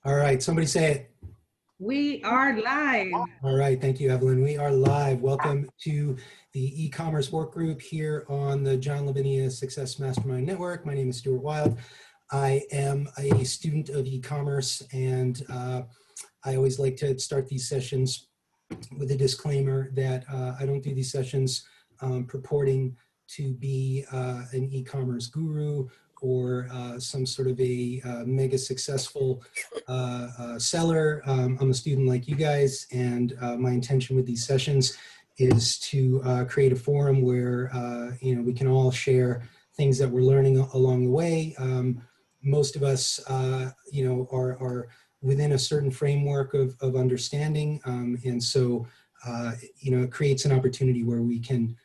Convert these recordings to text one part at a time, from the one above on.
All right, somebody say it. We are live. All right, thank you, Evelyn. We are live. Welcome to the e-commerce work group here on the John Lavinia Success Mastermind Network. My name is Stuart Wild. I am a student of e-commerce, and I always like to start these sessions with a disclaimer that I don't do these sessions purporting to be an e-commerce guru or some sort of a mega successful seller. I'm a student like you guys, and my intention with these sessions is to create a forum where we can all share things that we're learning along the way. Most of us are within a certain framework of understanding, and so it creates an opportunity where we can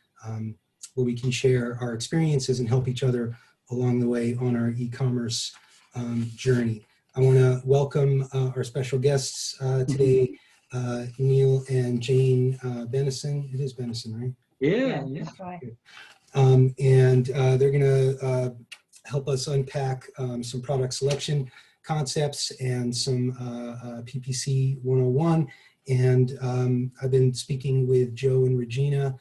share our experiences and help each other along the way on our e-commerce journey. I want to welcome our special guests today, Neil and Jane Benison. It is Benison, right? Yeah. That's right. And they're going to help us unpack some product selection concepts and some PPC 101. And I've been speaking with Joe and Regina,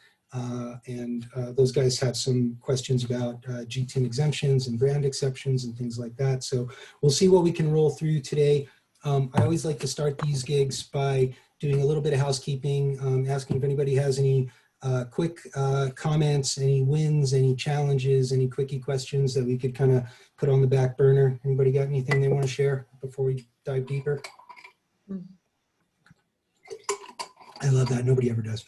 and those guys have some questions about GTIN exemptions and brand exceptions and things like that. So we'll see what we can roll through today. I always like to start these gigs by doing a little bit of housekeeping, asking if anybody has any quick comments, any wins, any challenges, any quickie questions that we could kind of put on the back burner. Anybody got anything they want to share before we dive deeper? I love that. Nobody ever does.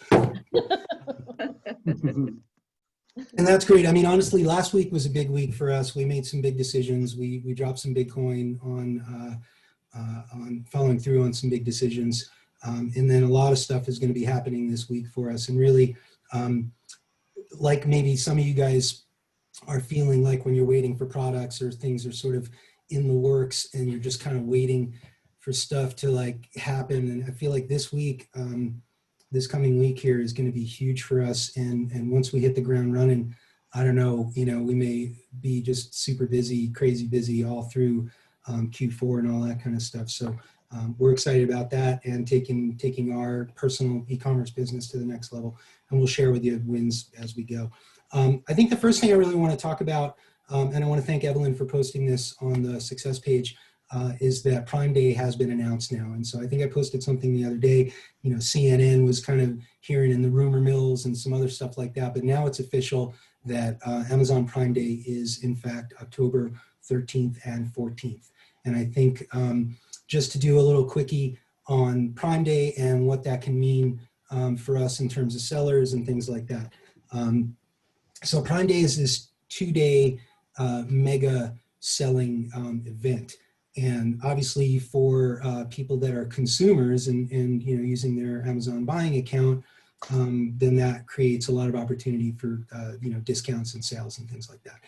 And that's great. I mean, honestly, last week was a big week for us. We made some big decisions. We dropped some Bitcoin on following through on some big decisions. And then a lot of stuff is going to be happening this week for us. And really, like maybe some of you guys are feeling like when you're waiting for products or things are sort of in the works and you're just kind of waiting for stuff to like happen. And I feel like this week, this coming week here is going to be huge for us. And once we hit the ground running, I don't know, we may be just super busy, crazy busy all through Q4 and all that kind of stuff. So we're excited about that and taking our personal e-commerce business to the next level. And we'll share with you wins as we go. I think the first thing I really want to talk about, and I want to thank Evelyn for posting this on the success page, is that Prime Day has been announced now. And so I think I posted something the other day, CNN was kind of hearing in the rumor mills and some other stuff like that, but now it's official that Amazon Prime Day is in fact October 13th and 14th. And I think just to do a little quickie on Prime Day and what that can mean for us in terms of sellers and things like that. So Prime Day is this 2-day mega selling event. And obviously for people that are consumers and using their Amazon buying account, then that creates a lot of opportunity for discounts and sales and things like that.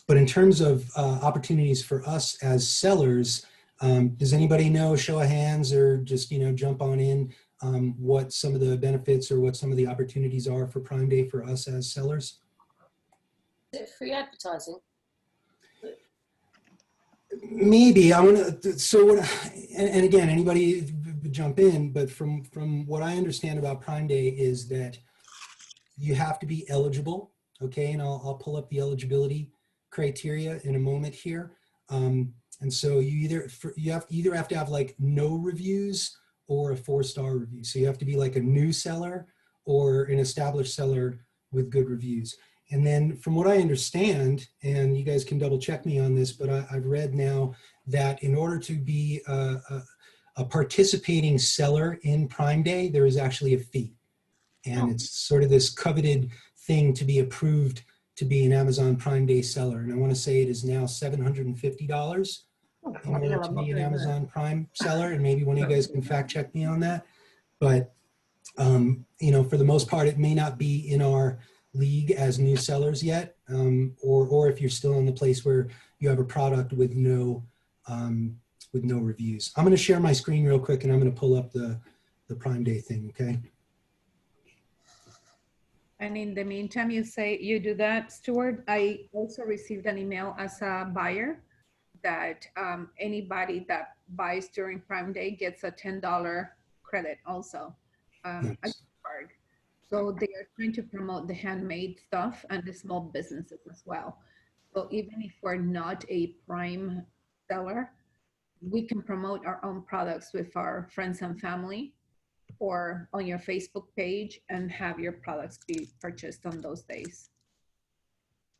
But in terms of opportunities for us as sellers, does anybody know, show of hands or just jump on in, what some of the benefits or what some of the opportunities are for Prime Day for us as sellers? Is it free advertising? Maybe. I want to. So what? And again, anybody jump in. But from what I understand about Prime Day is that you have to be eligible. Okay, and I'll pull up the eligibility criteria in a moment here. And so you either have to have like no reviews or a 4-star review. So you have to be like a new seller or an established seller with good reviews. And then from what I understand, and you guys can double check me on this, but I've read now that in order to be a participating seller in Prime Day, there is actually a fee. And it's sort of this coveted thing to be approved to be an Amazon Prime Day seller. And I want to say it is now $750 in order to be an Amazon Prime seller. And maybe one of you guys can fact check me on that. But, for the most part, it may not be in our league as new sellers yet, or if you're still in the place where you have a product with no reviews. I'm going to share my screen real quick, and I'm going to pull up the Prime Day thing. Okay. And in the meantime, you do that, Stuart. I also received an email as a buyer that anybody that buys during Prime Day gets a $10 credit also, a Nice. gift card. So they are trying to promote the handmade stuff and the small businesses as well. So even if we're not a Prime seller, we can promote our own products with our friends and family or on your Facebook page and have your products be purchased on those days.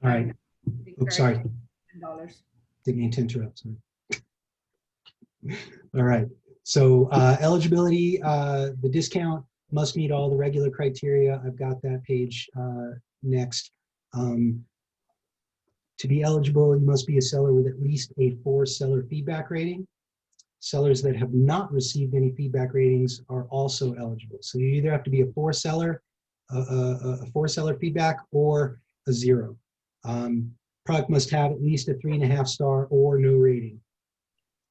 All right. Oops, sorry. $10. Didn't mean to interrupt. Sorry. All right. So eligibility, the discount must meet all the regular criteria. I've got that page next. To be eligible, you must be a seller with at least a 4 seller feedback rating. Sellers that have not received any feedback ratings are also eligible. So you either have to be a 4 seller, a 4 seller feedback, or a 0. Product must have at least a 3.5 star or no rating.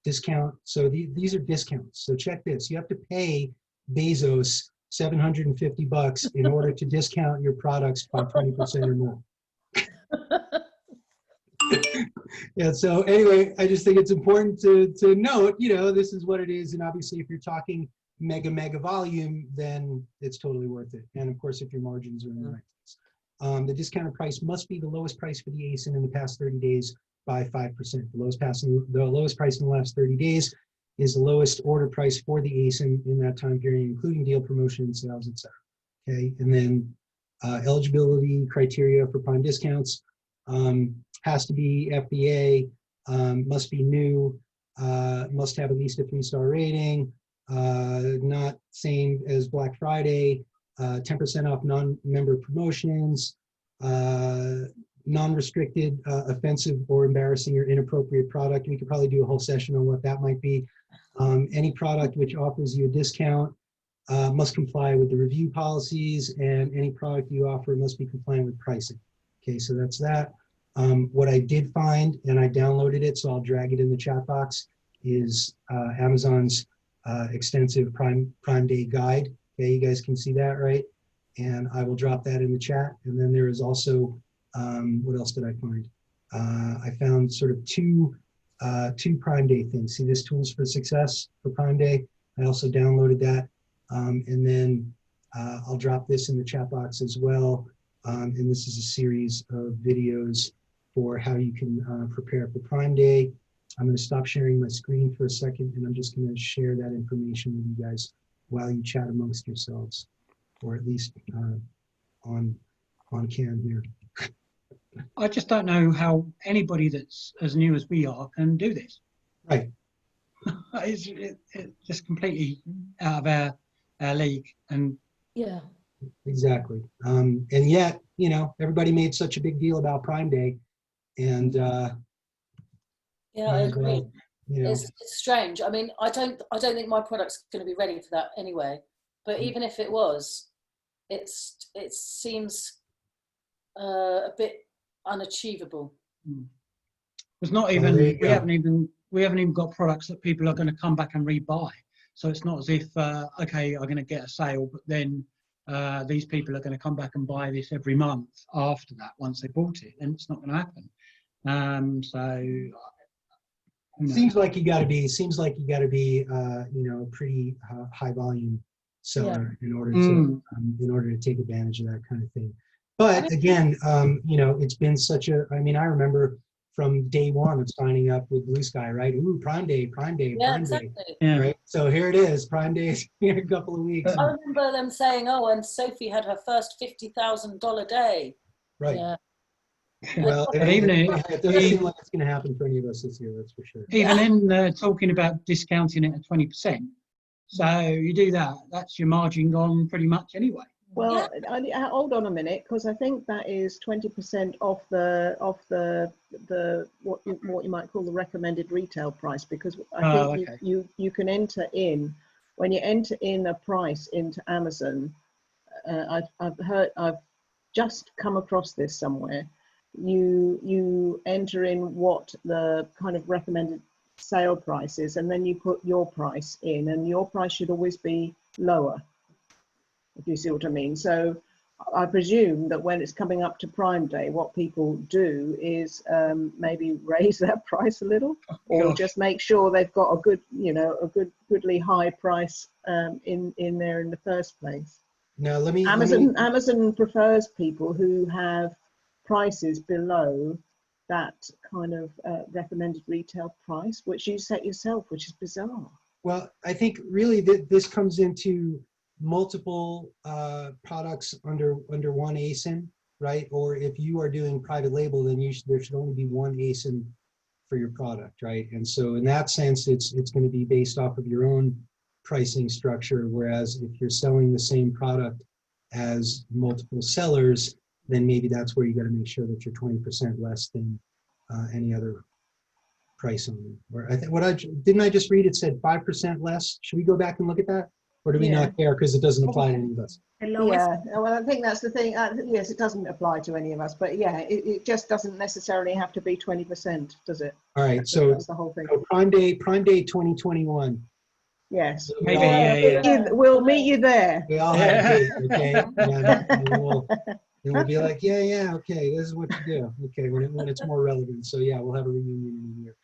Discount. So these are discounts. So check this. You have to pay Bezos $750 in order to discount your products by 20% or more. Yeah, so anyway, I just think it's important to note, you know, this is what it is. And obviously, if you're talking mega volume, then it's totally worth it. And of course, if your margins are in the right place. The discounted price must be the lowest price for the ASIN in the past 30 days by 5%. The lowest price in the last 30 days is the lowest order price for the ASIN in that time period, including deal promotion and sales, etc. Okay, and then eligibility criteria for Prime discounts. Has to be FBA, must be new, must have at least a 3-star rating, not same as Black Friday, 10% off non-member promotions, non-restricted, offensive or embarrassing or inappropriate product. We could probably do a whole session on what that might be. Any product which offers you a discount must comply with the review policies, and any product you offer must be compliant with pricing. Okay, so that's that. What I did find, and I downloaded it, so I'll drag it in the chat box, is Amazon's extensive Prime Day guide. Okay, you guys can see that, right? And I will drop that in the chat. And then there is also, what else did I find? I found sort of two Prime Day things. See this Tools for Success for Prime Day? I also downloaded that. And then I'll drop this in the chat box as well. And this is a series of videos for how you can prepare for Prime Day. I'm going to stop sharing my screen for a second, and I'm just going to share that information with you guys while you chat amongst yourselves, or at least on cam here. I just don't know how anybody that's as new as we are can do this. Right. It's just completely out of our league. And Yeah. Exactly. And yet, you know, everybody made such a big deal about Prime Day, and Yeah, I agree. well, you know, It's strange. I mean, I don't think my product's going to be ready for that anyway. But even if it was, it seems a bit unachievable. it's not even we haven't even got products that people are going to come back and rebuy. So it's not as if okay, I'm going to get a sale, but then these people are going to come back and buy this every month after that once they bought it, and it's not going to happen. So seems like you got to be you know, a pretty high volume seller in order to take advantage of that kind of thing. But again, you know, it's been such a, I mean, I remember from day one of signing up with Blue Sky, right? Ooh, Prime Day, Yeah, Prime exactly. Day, yeah. right? So here it is, Prime Day is in a couple of weeks. I remember them saying, "Oh, and Sophie had her first $50,000 day." Right. Yeah. Well, But even it doesn't seem like it's going to happen for any of us this year, that's for sure. even in talking about discounting it at 20%, so you do that, that's your margin gone pretty much anyway. Well, hold on a minute, because I think that is 20% off the what you might call the recommended retail price, because I think you can enter in, when you enter in a price into Amazon, I've just come across this somewhere. You enter in what the kind of recommended sale price is, and then you put your price in, and your price should always be lower, if you see what I mean. So I presume that when it's coming up to Prime Day, what people do is maybe raise that price a little, or just make sure they've got a good, you know, goodly high price in there in the first place. Now, Amazon prefers people who have prices below that kind of recommended retail price, which you set yourself, which is bizarre. Well, I think really this comes into multiple products under one ASIN, right? Or if you are doing private label, then there should only be one ASIN for your product, right? And so in that sense, it's going to be based off of your own pricing structure. Whereas if you're selling the same product as multiple sellers, then maybe that's where you got to make sure that you're 20% less than any other price on it. Or I think didn't I just read it said 5% less? Should we go back and look at that? Or do we not care because it doesn't apply to any of us? Yeah, well, I think that's the thing. Yes, it doesn't apply to any of us, but yeah, it just doesn't necessarily have to be 20%, does it? All right, so that's the whole thing. So Prime Day 2021. Yes, maybe. Yeah. We'll meet you there. We all have a date, okay? And we'll be like, yeah, okay, this is what you do. Okay, when it's more relevant. So yeah, we'll have a reunion in a year.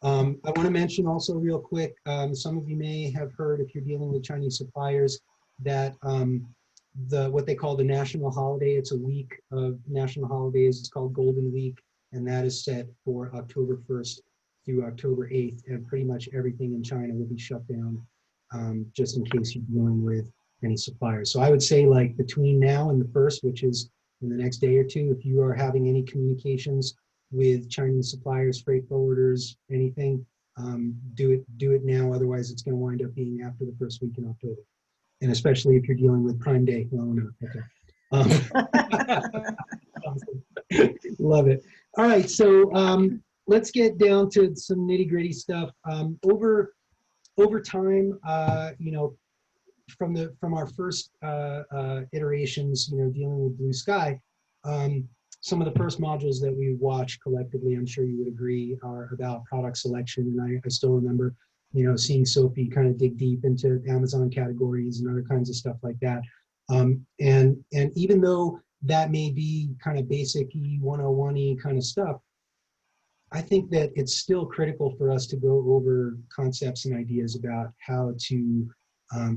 I want to mention also real quick, some of you may have heard, if you're dealing with Chinese suppliers, that what they call the national holiday, it's a week of national holidays, it's called Golden Week, and that is set for October 1st through October 8th, and pretty much everything in China will be shut down, just in case you're dealing with any suppliers. So I would say, like, between now and the 1st, which is in the next day or two, if you are having any communications with Chinese suppliers, freight forwarders, anything, do it now. Otherwise, it's going to wind up being after the first week in October, and especially if you're dealing with Prime Day. Well, no, okay. Love it. All right, so let's get down to some nitty gritty stuff. Over time, you know, from our first iterations, you know, dealing with Blue Sky. Some of the first modules that we watched collectively, I'm sure you would agree, are about product selection. And I still remember, you know, seeing Sophie kind of dig deep into Amazon categories and other kinds of stuff like that. And even though that may be kind of basic 101-y kind of stuff, I think that it's still critical for us to go over concepts and ideas about how to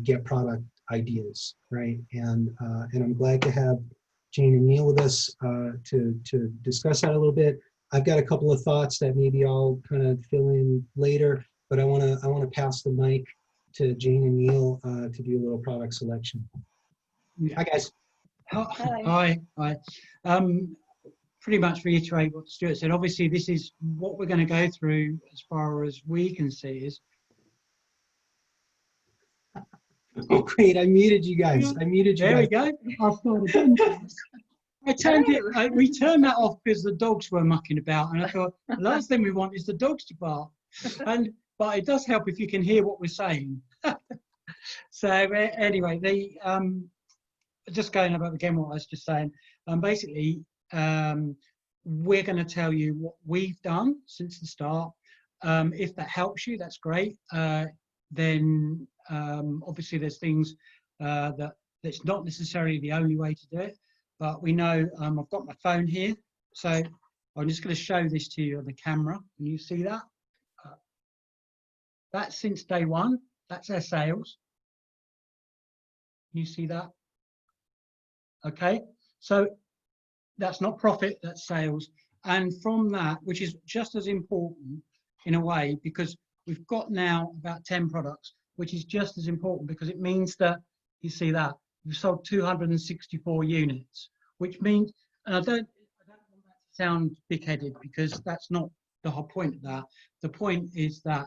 get product ideas, right? And I'm glad to have Jane and Neil with us to discuss that a little bit. I've got a couple of thoughts that maybe I'll kind of fill in later, but I want to pass the mic to Jane and Neil to do a little product selection. Hi guys. Hi. Pretty much reiterate what Stuart said. Obviously, this is what we're going to go through as far as we can see is. Oh, great. I muted you guys. I muted you guys. There we go. I've got again. We turned that off because the dogs were mucking about, and I thought the last thing we want is the dogs to bark. But it does help if you can hear what we're saying. So anyway, just going about again what I was just saying. Basically, we're going to tell you what we've done since the start. If that helps you, that's great. Then obviously there's things that's not necessarily the only way to do it, but we know I've got my phone here, so I'm just going to show this to you on the camera. Can you see that? That's since day one. That's our sales. Can you see that? Okay, so that's not profit, that's sales. And from that, which is just as important in a way, because we've got now about 10 products, which is just as important because it means that, you see that, we've sold 264 units, which means, and I don't want that to sound big-headed because that's not the whole point of that. The point is that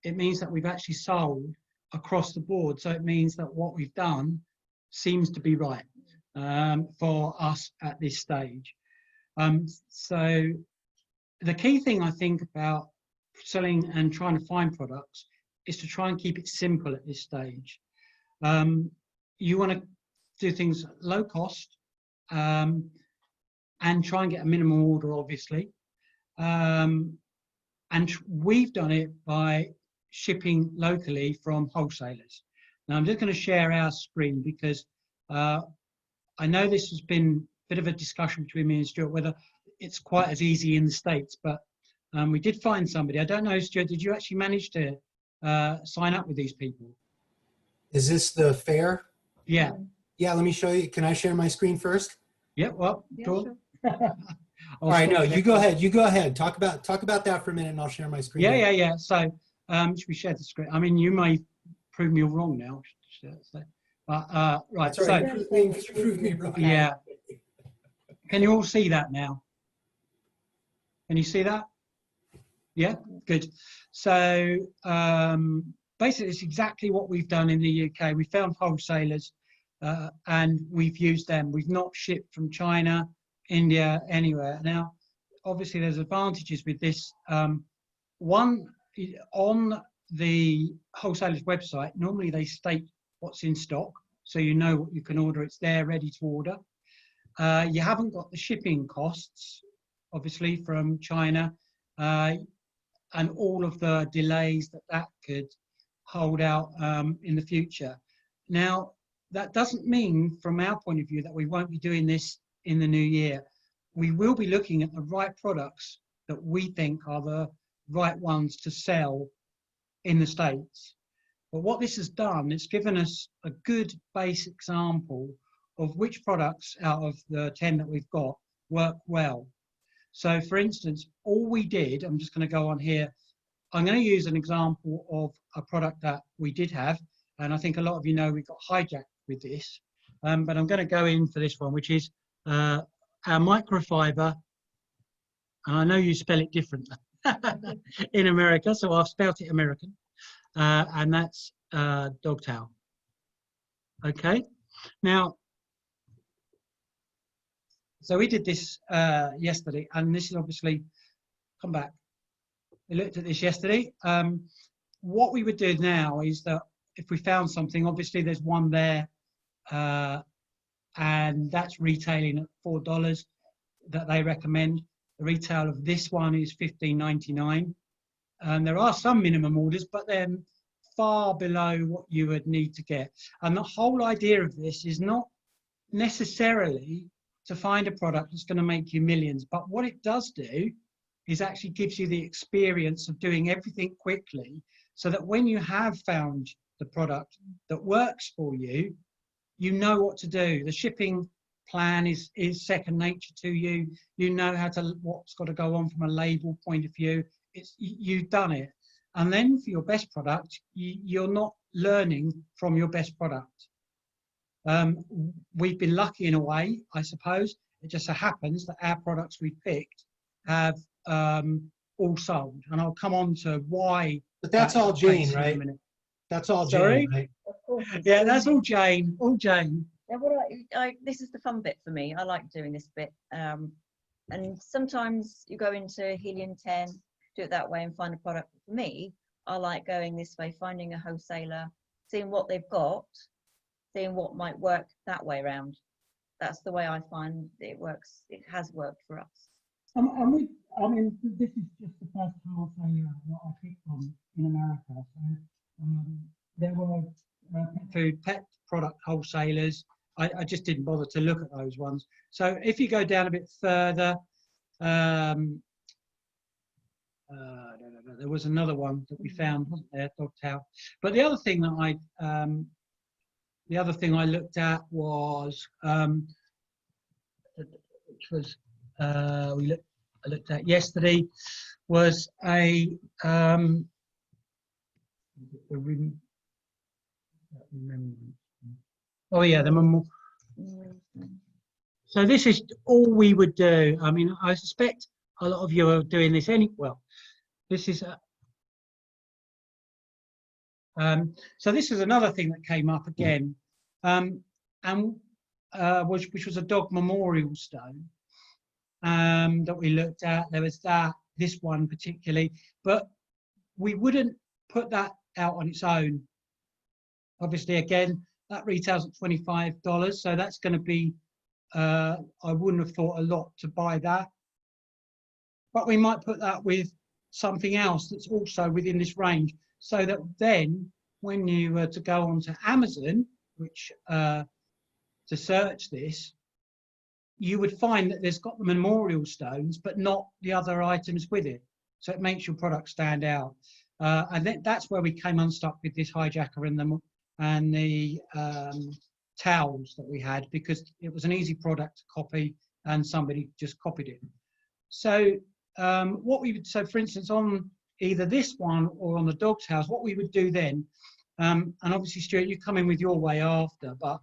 it means that we've actually sold across the board. So it means that what we've done seems to be right for us at this stage. So the key thing I think about selling and trying to find products is to try and keep it simple at this stage. You want to do things low cost and try and get a minimum order, obviously. And we've done it by shipping locally from wholesalers. Now I'm just going to share our screen because I know this has been a bit of a discussion between me and Stuart whether it's quite as easy in the States, but we did find somebody. I don't know, Stuart, did you actually manage to sign up with these people? Is this the fair? Yeah. Yeah, let me show you. Can I share my screen first? Yeah, well, Yeah, go sure. on. All right, no, you go ahead. You go ahead. Talk about that for a minute, and I'll share my screen. Yeah. So, should we share the screen? I mean, you may prove me wrong now. But, right. That's right. So, You proved me wrong. yeah. Can you all see that now? Can you see that? Yeah, good. So, basically, it's exactly what we've done in the UK. We found wholesalers and we've used them. We've not shipped from China, India, anywhere. Now, obviously, there's advantages with this. One, on the wholesaler's website, normally they state what's in stock, so you know what you can order. It's there, ready to order. You haven't got the shipping costs, obviously, from China, and all of the delays that could hold out in the future. Now, that doesn't mean, from our point of view, that we won't be doing this in the new year. We will be looking at the right products that we think are the right ones to sell in the States. But what this has done, it's given us a good base example of which products out of the 10 that we've got work well. So for instance, all we did, I'm just going to go on here, I'm going to use an example of a product that we did have, and I think a lot of you know we got hijacked with this, but I'm going to go in for this one, which is our microfiber, and I know you spell it differently in America, so I've spelt it American, and that's dog towel. Okay, now, so we did this yesterday, and this is obviously, come back. We looked at this yesterday. What we would do now is that if we found something, obviously there's one there, and that's retailing at $4 that they recommend. The retail of this one is $15.99. And there are some minimum orders, but they're far below what you would need to get. And the whole idea of this is not necessarily to find a product that's going to make you millions, but what it does do is actually gives you the experience of doing everything quickly, so that when you have found the product that works for you, you know what to do. The shipping plan is second nature to you. You know what's got to go on from a label point of view. You've done it. And then for your best product, you're not learning from your best product. We've been lucky in a way, I suppose. It just so happens that our products we picked have all sold, and I'll come on to why. But that's all Jane, right? That's all Jane, right? Of course. Yeah, that's all Jane. All Jane. Yeah, well, this is the fun bit for me. I like doing this bit. And sometimes you go into Helium 10, do it that way and find a product. For me, I like going this way, finding a wholesaler, seeing what they've got, seeing what might work that way around. That's the way I find it works. It has worked for us. I mean, this is just the first wholesaler that I picked on in America. So there were pet product wholesalers. I just didn't bother to look at those ones. So if you go down a bit further, there was another one that we found, wasn't there, dog towel. But the other thing that I looked at was, which was I looked at yesterday, was oh yeah, the memorial. So this is all we would do. I mean, I suspect a lot of you are doing this well. This is so this is another thing that came up again, which was a dog memorial stone that we looked at. There was this one particularly, but we wouldn't put that out on its own. Obviously, again, that retails at $25, so that's going to be, I wouldn't have thought a lot to buy that. But we might put that with something else that's also within this range, so that then when you were to go onto Amazon, which to search this, you would find that there's got the memorial stones, but not the other items with it. So it makes your product stand out. And that's where we came unstuck with this hijacker and the towels that we had, because it was an easy product to copy and somebody just copied it. So so for instance, on either this one or on the dog towels, what we would do then, and obviously Stuart, you come in with your way after, but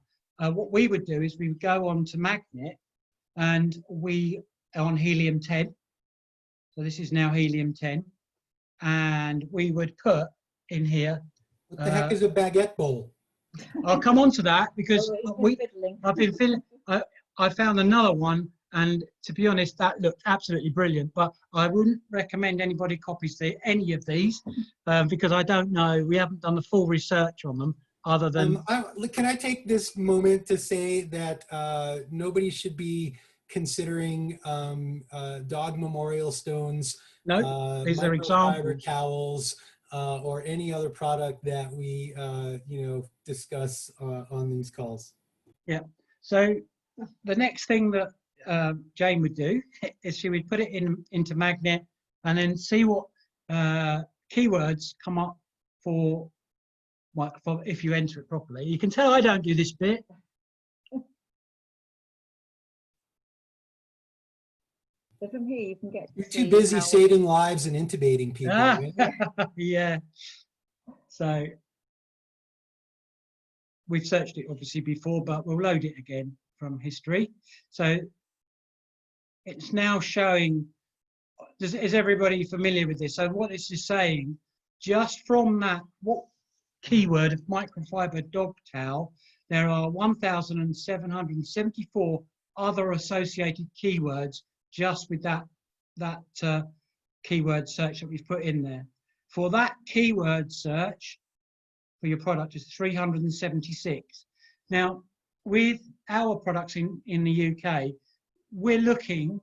what we would do is we would go on to Magnet, and we are on helium-10. So this is now helium-10. And we would put in here. What the heck is a baguette bowl? I'll come on to that, because I've been fiddling. I found another one, and to be honest, that looked absolutely brilliant. But I wouldn't recommend anybody copies any of these, because I don't know. We haven't done the full research on them, other than. Can I take this moment to say that nobody should be considering dog memorial stones, these are examples, cowls, or any other product that we discuss on these calls. Yeah. So the next thing that Jane would do is she would put it into Magnet and then see what keywords come up for if you enter it properly. You can tell I don't do this bit. So from here you can get. You're too busy saving lives and intubating people. Right? Yeah. So we've searched it obviously before, but we'll load it again from history. So it's now showing. Is everybody familiar with this? So what this is saying, just from that, what keyword of microfiber dog towel, there are 1,774 other associated keywords just with that keyword search that we've put in there. For that keyword search for your product is 376. Now, with our products in the UK, we're looking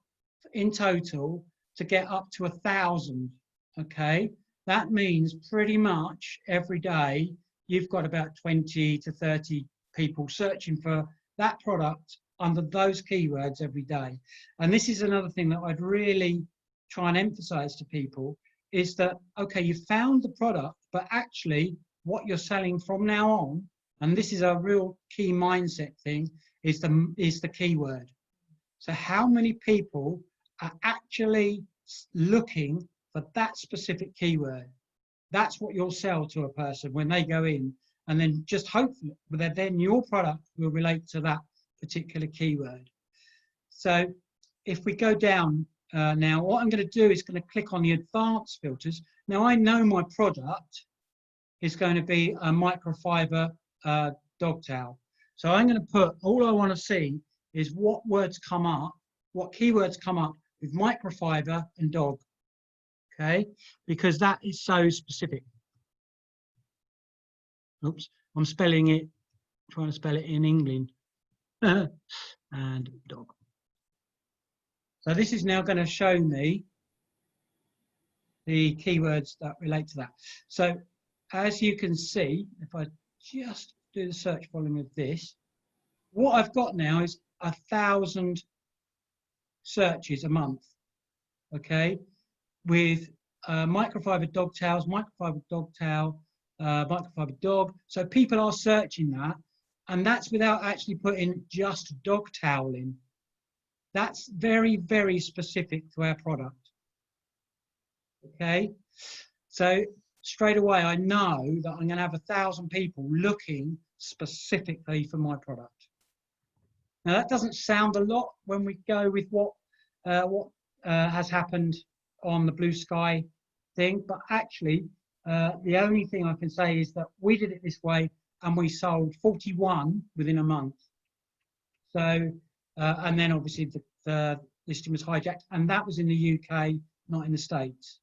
in total to get up to 1,000, okay? That means pretty much every day you've got about 20 to 30 people searching for that product under those keywords every day. And this is another thing that I'd really try and emphasize to people is that, okay, you found the product, but actually what you're selling from now on, and this is a real key mindset thing, is the keyword. So how many people are actually looking for that specific keyword? That's what you'll sell to a person when they go in, and then just hopefully that then your product will relate to that particular keyword. So if we go down now, what I'm going to do is going to click on the advanced filters. Now I know my product is going to be a microfiber dog towel. So I'm going to put, all I want to see is what words come up, what keywords come up with microfiber and dog, okay? Because that is so specific. Oops, I'm spelling it, trying to spell it in England. And dog. So this is now going to show me the keywords that relate to that. So as you can see, if I just do the search volume of this, what I've got now is 1,000 searches a month, okay, with microfiber dog towels, microfiber dog towel, microfiber dog. So people are searching that, and that's without actually putting just dog towel in. That's very, very specific to our product, okay? So straight away, I know that I'm going to have 1,000 people looking specifically for my product. Now that doesn't sound a lot when we go with what has happened on the Blue Sky thing, but actually the only thing I can say is that we did it this way and we sold 41 within a month. So and then obviously the listing was hijacked, and that was in the UK, not in the States.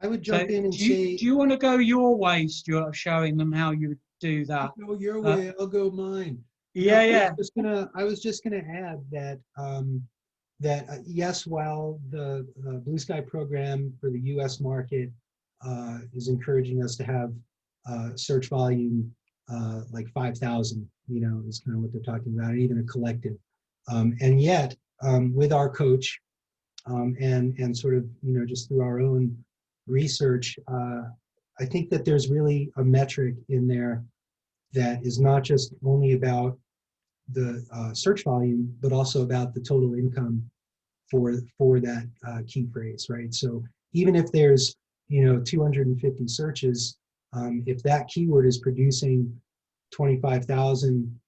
I would jump in and say, do you want to go your way, Stuart, of showing them how you would do that? Go your way, I'll go mine. Yeah, yeah. I was just gonna add that yes, while the Blue Sky program for the U.S. market is encouraging us to have search volume like 5,000, is kind of what they're talking about, and even a collective. And yet, with our coach and sort of, you know, just through our own research, I think that there's really a metric in there that is not just only about the search volume, but also about the total income for that key phrase, right? So even if there's, you know, 250 searches, if that keyword is producing 25,000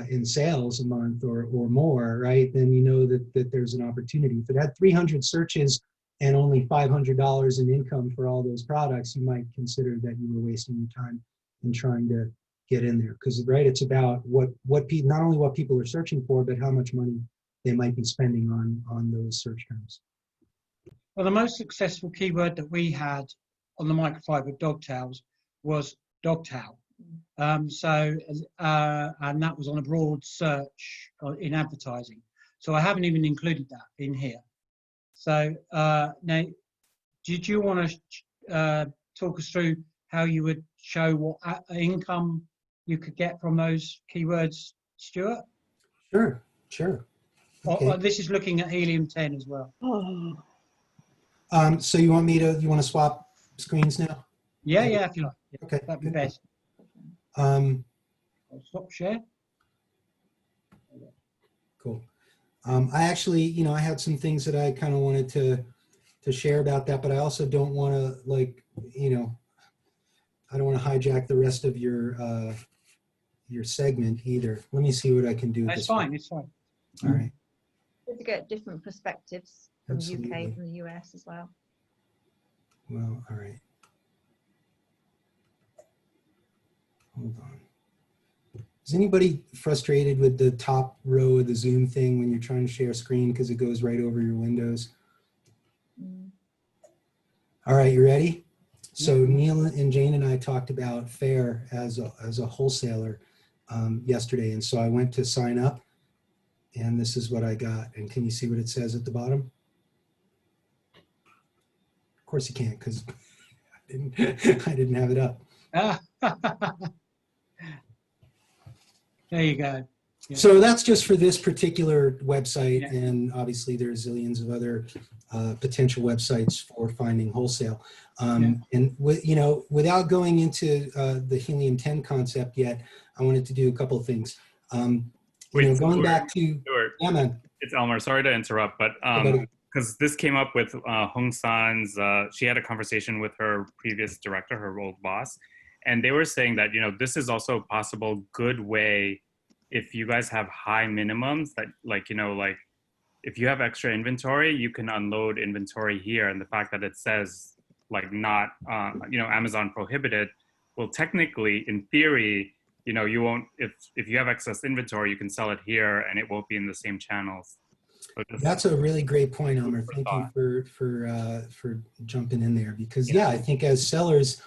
in sales a month or more, right, then you know that there's an opportunity. If it had 300 searches and only $500 in income for all those products, you might consider that you were wasting your time in trying to get in there. Because, right, it's about what people, not only what people are searching for, but how much money they might be spending on those search terms. Well, the most successful keyword that we had on the microfiber dogtails was dogtail. And that was on a broad search in advertising. So I haven't even included that in here. So now, did you want to talk us through how you would show what income you could get from those keywords, Stuart? Sure. Okay. This is looking at helium-10 as well. Oh. So you want to swap screens now? Yeah, if you like. Yeah, okay. That'd be best. I'll stop share. Cool. I actually, you know, I had some things that I kind of wanted to share about that, but I also don't want to, like, you know, I don't want to hijack the rest of your segment either. Let me see what I can do. That's fine. It's fine. All right. To get different perspectives from Absolutely. the UK, from the US as well. Well, all right. Hold on. Is anybody frustrated with the top row of the Zoom thing when you're trying to share a screen because it goes right over your windows? All right, you ready? So Neil and Jane and I talked about FAIR as a wholesaler yesterday, and so I went to sign up, and this is what I got. And can you see what it says at the bottom? Of course you can't, because I didn't have it up. There you go. Yeah. So that's just for this particular website, yeah. And obviously there's zillions of other potential websites for finding wholesale. Yeah. And you know, without going into the helium-10 concept yet, I wanted to do a couple of things. You know, going back to yeah, man. It's Elmer. Sorry to interrupt, but because this came up with Hong San's, she had a conversation with her previous director, her old boss, and they were saying that, you know, this is also a possible good way if you guys have high minimums, that, like, you know, like if you have extra inventory, you can unload inventory here. And the fact that it says like not, you know, Amazon prohibited, well, technically, in theory, you know, you won't, if you have excess inventory, you can sell it here and it won't be in the same channels. So that's a really great point, Elmer. Thank you for jumping in there, because yeah, I think as sellers,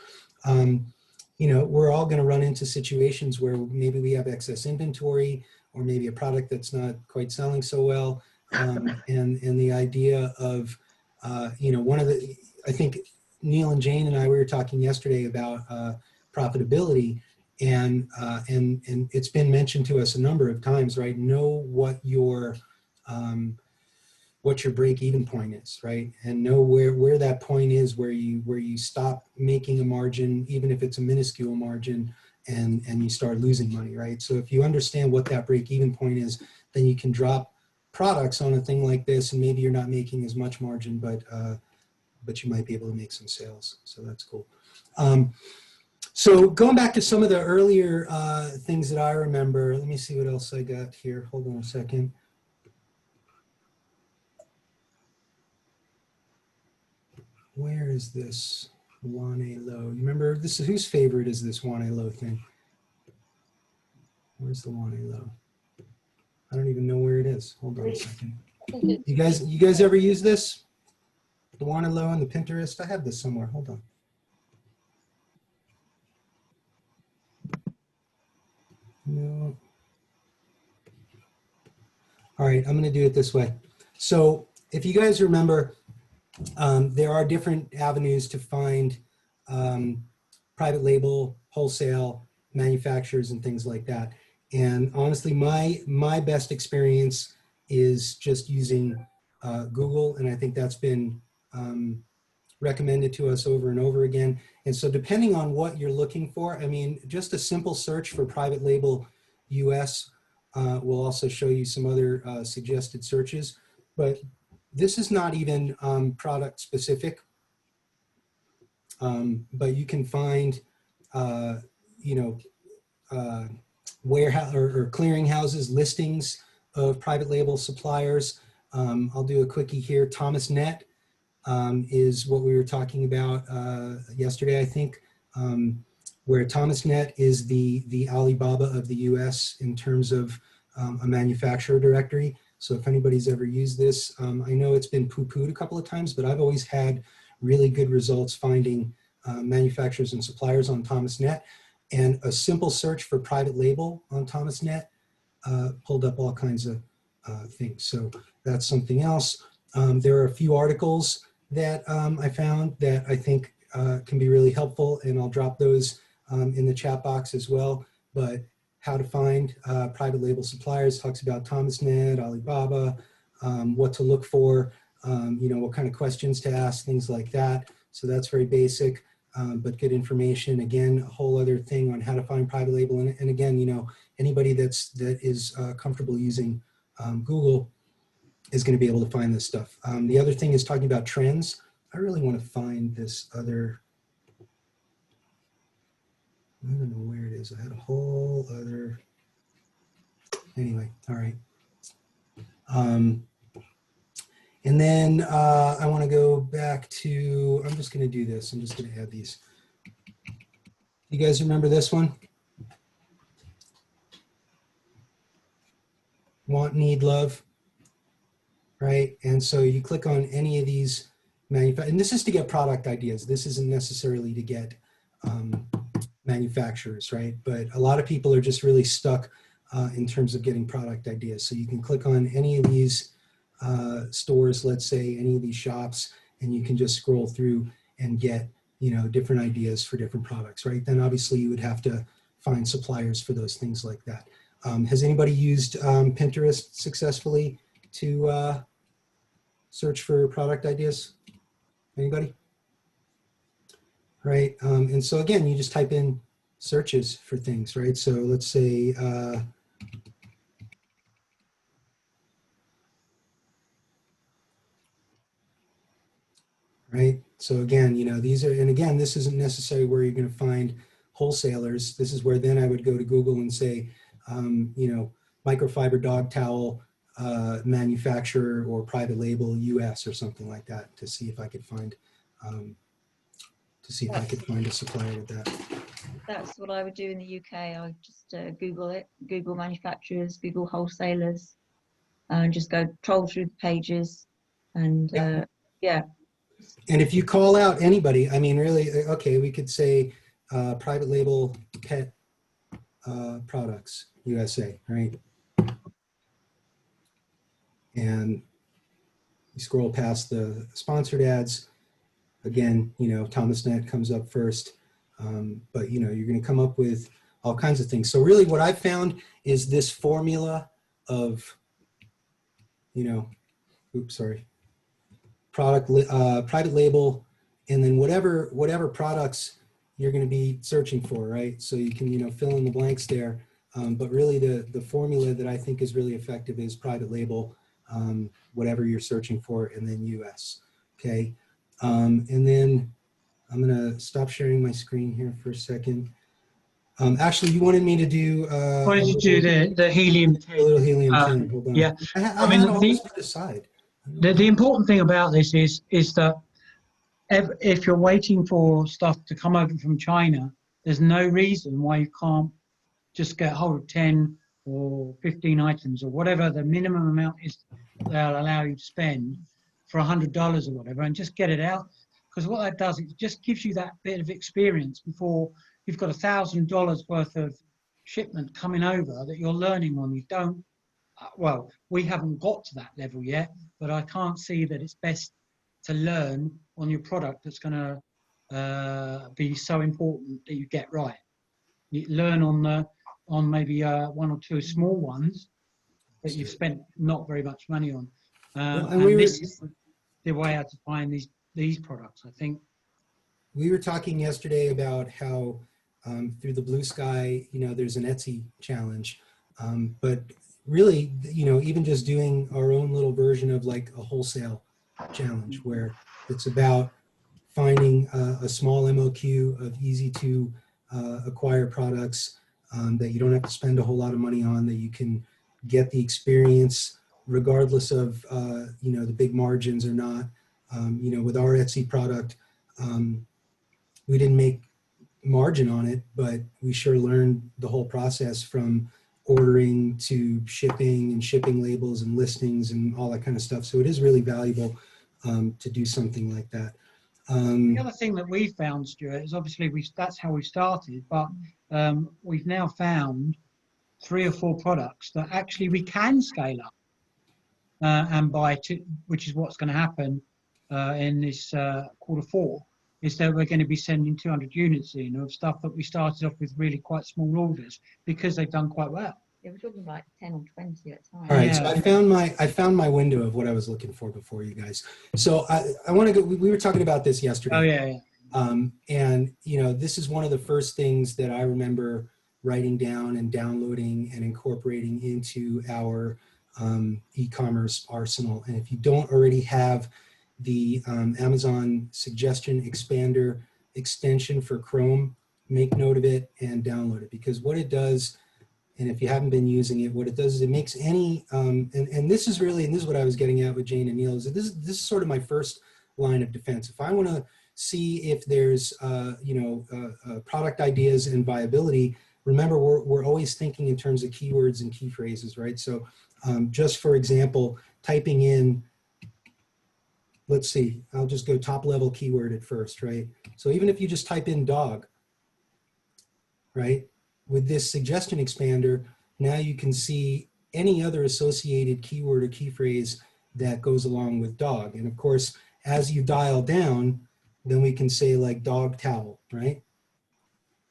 you know, we're all going to run into situations where maybe we have excess inventory, or maybe a product that's not quite selling so well. And the idea of, you know, I think Neil and Jane and I, we were talking yesterday about profitability, and it's been mentioned to us a number of times, right? Know what your break-even point is, right? And know where that point is, where you stop making a margin, even if it's a minuscule margin, and you start losing money, right? So if you understand what that break-even point is, then you can drop products on a thing like this, and maybe you're not making as much margin, but you might be able to make some sales. So that's cool. So going back to some of the earlier things that I remember, let me see what else I got here. Hold on a second. Where is this Wane Lo? You remember this? Whose favorite is this Wane Lo thing? Where's the Wane Lo? I don't even know where it is. Hold on a second. You guys ever use this? The Wane Lo and the Pinterest? I have this somewhere. Hold on. No. All right, I'm going to do it this way. So if you guys remember, there are different avenues to find private label, wholesale, manufacturers, and things like that. And honestly, my best experience is just using Google, and I think that's been recommended to us over and over again. And so depending on what you're looking for, I mean, just a simple search for private label US will also show you some other suggested searches, but this is not even product specific, but you can find, you know, warehouse or clearing houses, listings of private label suppliers. I'll do a quickie here. Thomas Net is what we were talking about yesterday, I think, where Thomas Net is the Alibaba of the US in terms of a manufacturer directory. So if anybody's ever used this, I know it's been poo-pooed a couple of times, but I've always had really good results finding manufacturers and suppliers on Thomas Net. And a simple search for private label on Thomas Net pulled up all kinds of things. So that's something else. There are a few articles that I found that I think can be really helpful, and I'll drop those in the chat box as well. But how to find private label suppliers talks about Thomas Net, Alibaba, what to look for, you know, what kind of questions to ask, things like that. So that's very basic, but good information. Again, a whole other thing on how to find private label. And again, you know, anybody that is comfortable using Google is going to be able to find this stuff. The other thing is talking about trends. I really want to find this other, I don't know where it is. I had a whole other, anyway, all right. And then I want to go back to, I'm just going to do this. I'm just going to add these. You guys remember this one? Want, need, love, right? And so you click on any of these and this is to get product ideas. This isn't necessarily to get manufacturers, right? But a lot of people are just really stuck in terms of getting product ideas. So you can click on any of these stores, let's say any of these shops, and you can just scroll through and get, you know, different ideas for different products, right? Then obviously you would have to find suppliers for those things like that. Has anybody used Pinterest successfully to search for product ideas? Anybody? Right, and so again, you just type in searches for things, right? So let's say, right? So again, you know, these are, and again, this isn't necessarily where you're going to find wholesalers. This is where then I would go to Google and say, you know, microfiber dog towel manufacturer or private label US or something like that to see if I could find a supplier with that. That's what I would do in the UK. I would just Google it, Google manufacturers, Google wholesalers, and just go troll through the pages. And yeah. And if you call out anybody, I mean, really, okay, we could say private label pet products USA, right? And you scroll past the sponsored ads. Again, you know, Thomas Net comes up first, but you know, you're going to come up with all kinds of things. So really what I've found is this formula of, you know, oops, sorry, private label, and then whatever products you're going to be searching for, right? So you can, you know, fill in the blanks there. But really the formula that I think is really effective is private label, whatever you're searching for, and then US, okay? And then I'm going to stop sharing my screen here for a second. Actually, you wanted me to do why did you do the helium 10? A little helium 10. Hold on. Yeah, I mean, all this put aside. The important thing about this is that if you're waiting for stuff to come over from China, there's no reason why you can't just get hold of 10 or 15 items or whatever the minimum amount is they'll allow you to spend for $100 or whatever, and just get it out. Because what that does, it just gives you that bit of experience before you've got $1,000 worth of shipment coming over that you're learning on. You don't, well, we haven't got to that level yet, but I can't see that it's best to learn on your product that's going to be so important that you get right. You learn on maybe one or two small ones, that you've spent not very much money on. Well, and this is the way how to find these products, I think. We were talking yesterday about how through the Blue Sky, there's an Etsy challenge, but really, even just doing our own little version of like a wholesale challenge where it's about finding a small MOQ of easy to acquire products that you don't have to spend a whole lot of money on, that you can get the experience regardless of, the big margins or not. With our Etsy product, we didn't make margin on it, but we sure learned the whole process from ordering to shipping and shipping labels and listings and all that kind of stuff. So it is really valuable to do something like that. The other thing that we found, Stuart, is obviously that's how we started, but we've now found 3 or 4 products that actually we can scale up and buy, which is what's going to happen in this Q4, is that we're going to be sending 200 units in of stuff that we started off with really quite small orders because they've done quite well. Yeah, we're talking like 10 or 20 at a time. All right, so I found my window of what I was looking for before you guys. So I want to go. We were talking about this yesterday. Oh yeah. And this is one of the first things that I remember writing down and downloading and incorporating into our e-commerce arsenal. And if you don't already have the Amazon Suggestion Expander extension for Chrome, make note of it and download it, because what it does, and if you haven't been using it, what it does is it makes any, and this is what I was getting at with Jane and Neil, is that this is sort of my first line of defense. If I want to see if there's, product ideas and viability, remember, we're always thinking in terms of keywords and key phrases, right? So just for example, typing in, let's see, I'll just go top level keyword at first, right? So even if you just type in dog, right? With this suggestion expander, now you can see any other associated keyword or key phrase that goes along with dog. And of course, as you dial down, then we can say like dog towel, right?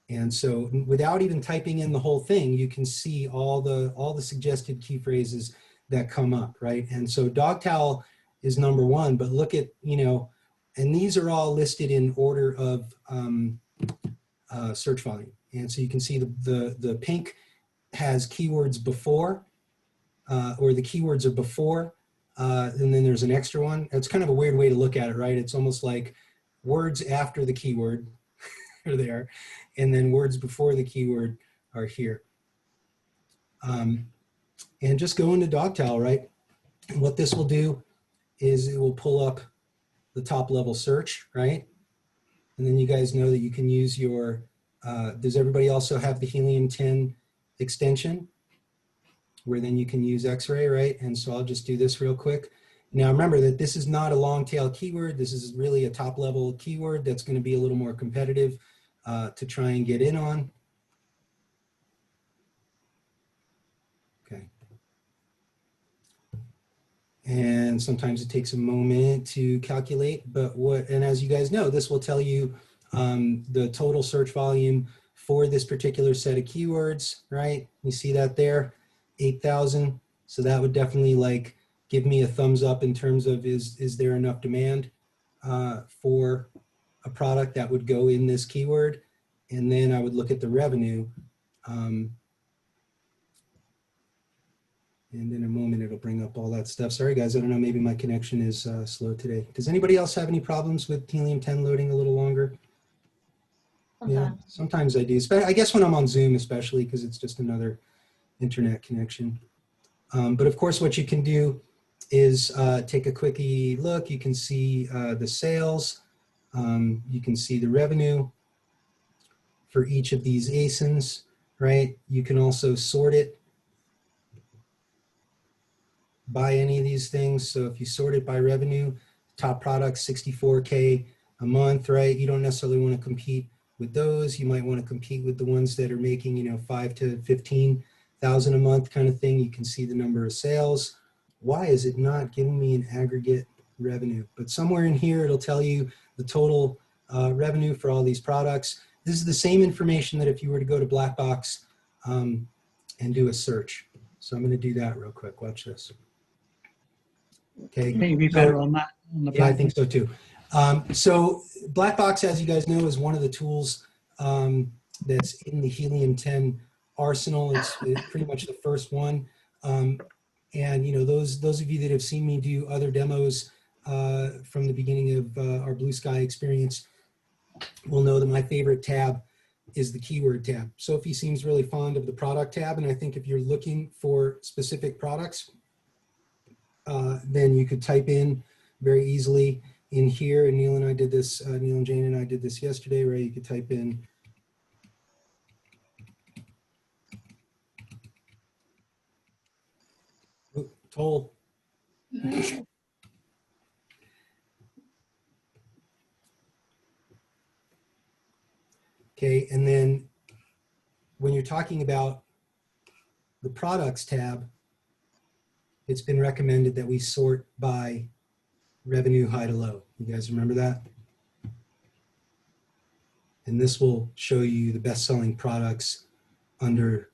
And so without even typing in the whole thing, you can see all the suggested key phrases that come up, right? And so dog towel is number 1, but look at, and these are all listed in order of search volume. And so you can see the pink has keywords before, or the keywords are before, and then there's an extra one. It's kind of a weird way to look at it, right? It's almost like words after the keyword are there, and then words before the keyword are here. And just go into dog towel, right? And what this will do is it will pull up the top level search, right? And then you guys know that you can use your, does everybody also have the Helium 10 extension? Where then you can use X-ray, right? And so I'll just do this real quick. Now remember that this is not a long tail keyword. This is really a top level keyword that's going to be a little more competitive to try and get in on. Okay. And sometimes it takes a moment to calculate, but and as you guys know, this will tell you the total search volume for this particular set of keywords, right? You see that there, 8,000. So that would definitely like give me a thumbs up in terms of is there enough demand for a product that would go in this keyword. And then I would look at the revenue. And in a moment, it'll bring up all that stuff. Sorry, guys, I don't know, maybe my connection is slow today. Does anybody else have any problems with Helium 10 loading a little longer? Sometimes. Yeah, sometimes I do. I guess when I'm on Zoom, especially because it's just another internet connection. But of course, what you can do is take a quickie look. You can see the sales. You can see the revenue for each of these ASINs, right? You can also sort it by any of these things. So if you sort it by revenue, top products, 64K a month, right? You don't necessarily want to compete with those. You might want to compete with the ones that are making, 5 to 15,000 a month kind of thing. You can see the number of sales. Why is it not giving me an aggregate revenue? But somewhere in here, it'll tell you the total revenue for all these products. This is the same information that if you were to go to Blackbox and do a search. So I'm going to do that real quick. Watch this. Okay. I think it'd be better on that. On the yeah, I think so too. So Black Box, as you guys know, is one of the tools that's in the Helium 10 arsenal. It's pretty much the first one. And you know, those of you that have seen me do other demos from the beginning of our Blue Sky experience will know that my favorite tab is the keyword tab. Sophie seems really fond of the product tab, and I think if you're looking for specific products, then you could type in very easily in here, and Neil and I did this, Neil and Jane and I did this yesterday, right? You could type in toll. Okay, and then when you're talking about the products tab, it's been recommended that we sort by revenue high to low. You guys remember that? And this will show you the best-selling products under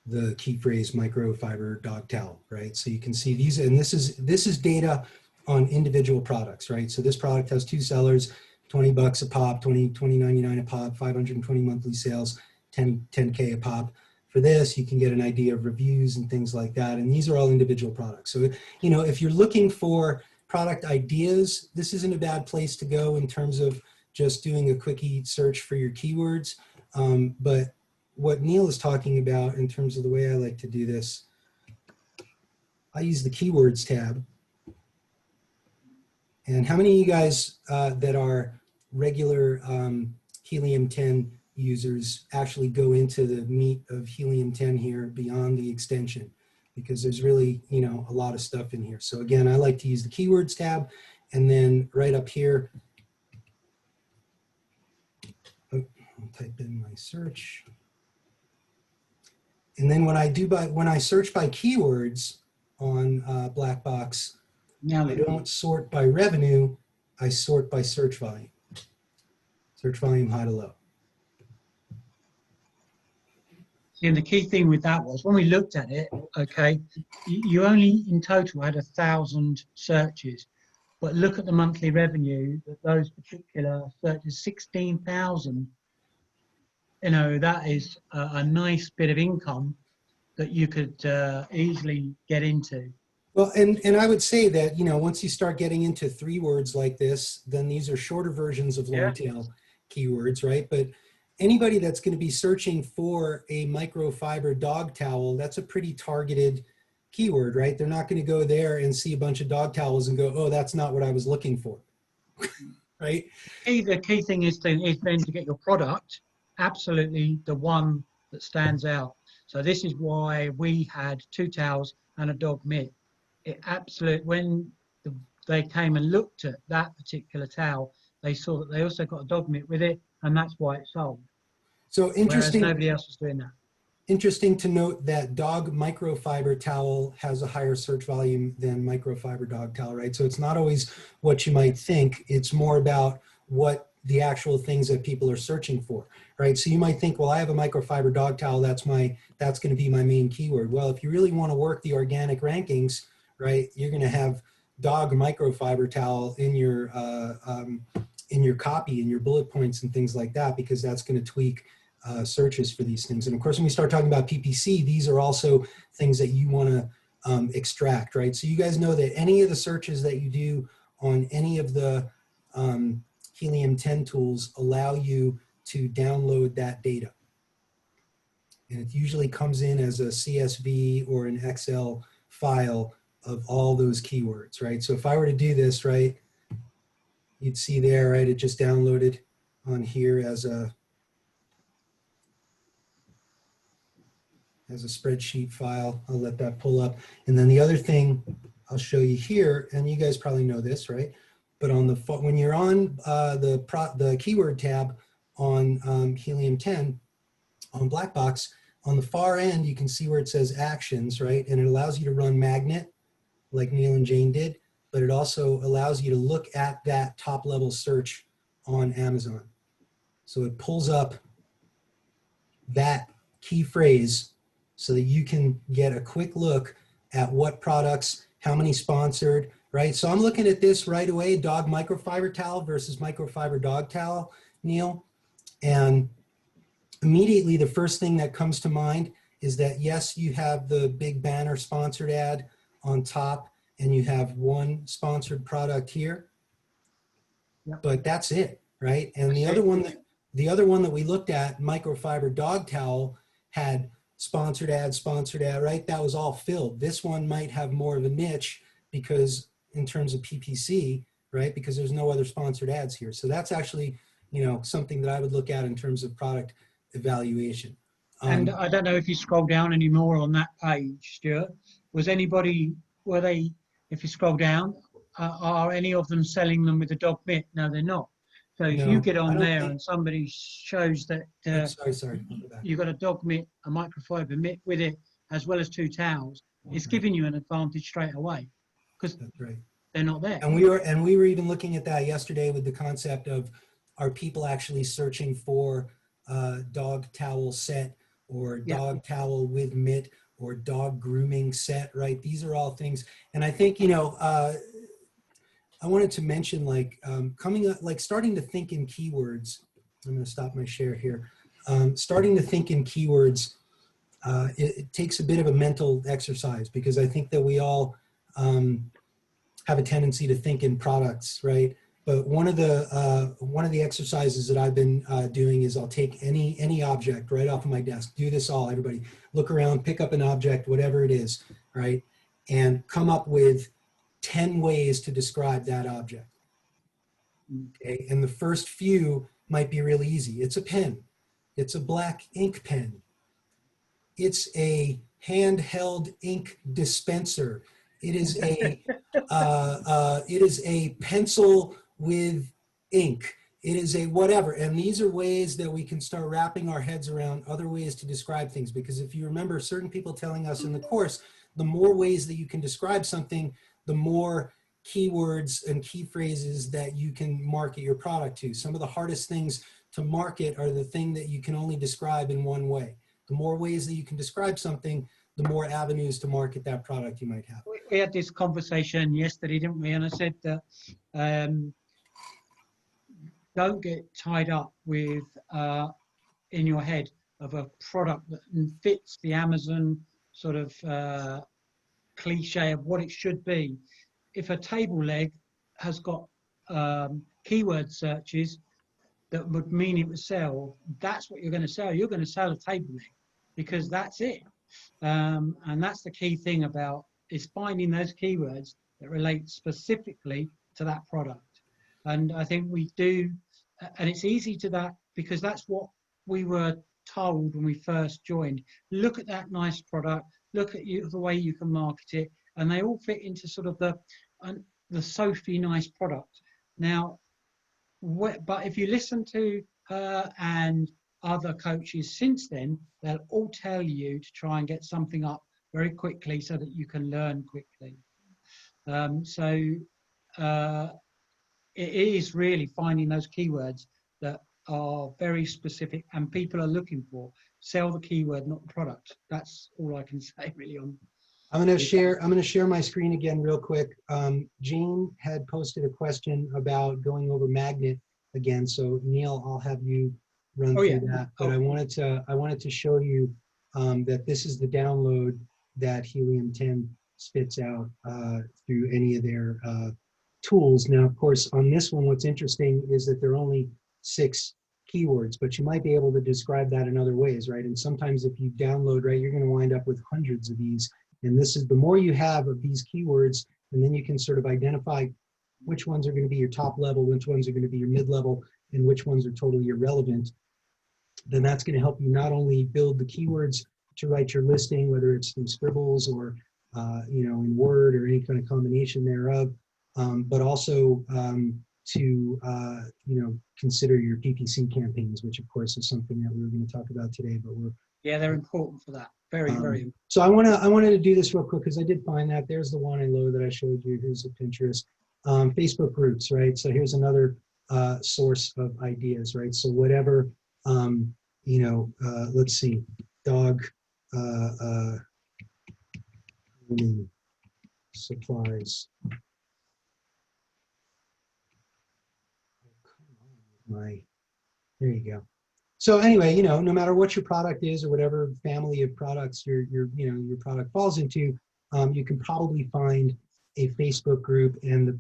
the key phrase microfiber dog towel, right? So you can see these, and this is data on individual products, right? So this product has 2 sellers, 20 bucks a pop, 20.99 a pop, 520 monthly sales, 10K a pop. For this, you can get an idea of reviews and things like that. And these are all individual products. So, you know, if you're looking for product ideas, this isn't a bad place to go in terms of just doing a quickie search for your keywords. But what Neil is talking about in terms of the way I like to do this, I use the keywords tab. And how many of you guys that are regular Helium 10 users actually go into the meat of Helium 10 here beyond the extension? Because there's really, you know, a lot of stuff in here. So again, I like to use the keywords tab, and then right up here, I'll type in my search. And then when I search by keywords on Black Box, I don't sort by revenue, I sort by search volume. Search volume high to low. And the key thing with that was when we looked at it, okay, you only in total had 1,000 searches, but look at the monthly revenue that those particular searches, 16,000. You know, that is a nice bit of income that you could easily get into. Well, and I would say that, you know, once you start getting into 3 words like this, then these are shorter versions of long tail keywords, right? But anybody that's going to be searching for a microfiber dog towel, that's a pretty targeted keyword, right? They're not going to go there and see a bunch of dog towels and go, oh, that's not what I was looking for, right? The key thing is then to get your product absolutely the one that stands out. So this is why we had 2 towels and a dog mitt. When they came and looked at that particular towel, they saw that they also got a dog mitt with it, and that's why it sold. So interesting. Whereas nobody else was doing that. Interesting to note that dog microfiber towel has a higher search volume than microfiber dog towel, right? So it's not always what you might think. It's more about what the actual things that people are searching for, right? So you might think, well, I have a microfiber dog towel, that's going to be my main keyword. Well, if you really want to work the organic rankings, right, you're going to have dog microfiber towel in your copy, in your bullet points and things like that, because that's going to tweak searches for these things. And of course, when we start talking about PPC, these are also things that you want to extract, right? So you guys know that any of the searches that you do on any of the Helium 10 tools allow you to download that data. And it usually comes in as a CSV or an Excel file of all those keywords, right? So if I were to do this, right, you'd see there, right, it just downloaded on here as a spreadsheet file. I'll let that pull up. And then the other thing I'll show you here, and you guys probably know this, right? But on the when you're on the keyword tab on Helium 10 on Black Box, on the far end you can see where it says actions, right? And it allows you to run magnet like Neil and Jane did, but it also allows you to look at that top level search on Amazon. So it pulls up that key phrase so that you can get a quick look at what products, how many sponsored, right? So I'm looking at this right away, dog microfiber towel versus microfiber dog towel, Neil. And immediately the first thing that comes to mind is that, yes, you have the big banner sponsored ad on top and you have one sponsored product here, but that's it, right? And the other one that we looked at, microfiber dog towel, had sponsored ad, right? That was all filled. This one might have more of a niche because in terms of PPC, right? Because there's no other sponsored ads here. So that's actually, you know, something that I would look at in terms of product evaluation. And I don't know if you scroll down any more on that page, Stuart, were they, if you scroll down, are any of them selling them with a dog mitt? No, they're not. So if you get on there and somebody shows that you've got a dog mitt, a microfiber mitt with it, as well as 2 towels, it's giving you an advantage straight away because they're not there. And we were even looking at that yesterday with the concept of, are people actually searching for dog towel set or dog towel with mitt or dog grooming set, right? These are all things. And I think, you know, I wanted to mention, like, coming up, like starting to think in keywords. I'm going to stop my share here. Starting to think in keywords, it takes a bit of a mental exercise, because I think that we all have a tendency to think in products, right? But one of the exercises that I've been doing is I'll take any object right off of my desk. Do this all, everybody. Look around, pick up an object, whatever it is, right? And come up with 10 ways to describe that object. Okay, and the first few might be really easy. It's a pen. It's a black ink pen. It's a handheld ink dispenser. It is a pencil with ink. It is a whatever. And these are ways that we can start wrapping our heads around other ways to describe things. Because if you remember, certain people telling us in the course, the more ways that you can describe something, the more keywords and key phrases that you can market your product to. Some of the hardest things to market are the thing that you can only describe in one way. The more ways that you can describe something, the more avenues to market that product you might have. We had this conversation yesterday, didn't we? And I said that don't get tied up with in your head of a product that fits the Amazon sort of cliche of what it should be. If a table leg has got keyword searches that would mean it would sell, that's what you're going to sell. You're going to sell a table leg because that's it. And that's the key thing about is finding those keywords that relate specifically to that product. And I think we do, and it's easy to that because that's what we were told when we first joined. Look at that nice product, look at the way you can market it, and they all fit into sort of the Sophie nice product. Now, but if you listen to her and other coaches since then, they'll all tell you to try and get something up very quickly so that you can learn quickly. It is really finding those keywords that are very specific and people are looking for. Sell the keyword, not the product. That's all I can say really on. I'm going to share my screen again real quick. Jean had posted a question about going over magnet again. So Neil, I'll have you run through that. But I wanted to show you that this is the download that Helium 10 spits out through any of their tools. Now, of course, on this one, what's interesting is that there are only 6 keywords, but you might be able to describe that in other ways, right? And sometimes if you download, right, you're going to wind up with hundreds of these. And this is the more you have of these keywords, and then you can sort of identify which ones are going to be your top level, which ones are going to be your mid-level, and which ones are totally irrelevant. Then that's going to help you not only build the keywords to write your listing, whether it's through Scribbles or in Word or any kind of combination thereof, but also to consider your PPC campaigns, which of course is something that we were going to talk about today. But they're important for that. Very, very important. So I wanted to do this real quick because I did find that there's the one in low that I showed you. Here's a Pinterest, Facebook groups, right? So here's another source of ideas, right? So whatever, let's see, dog Linen supplies. There you go. So anyway, you know, no matter what your product is or whatever family of products your product falls into, you can probably find a Facebook group, and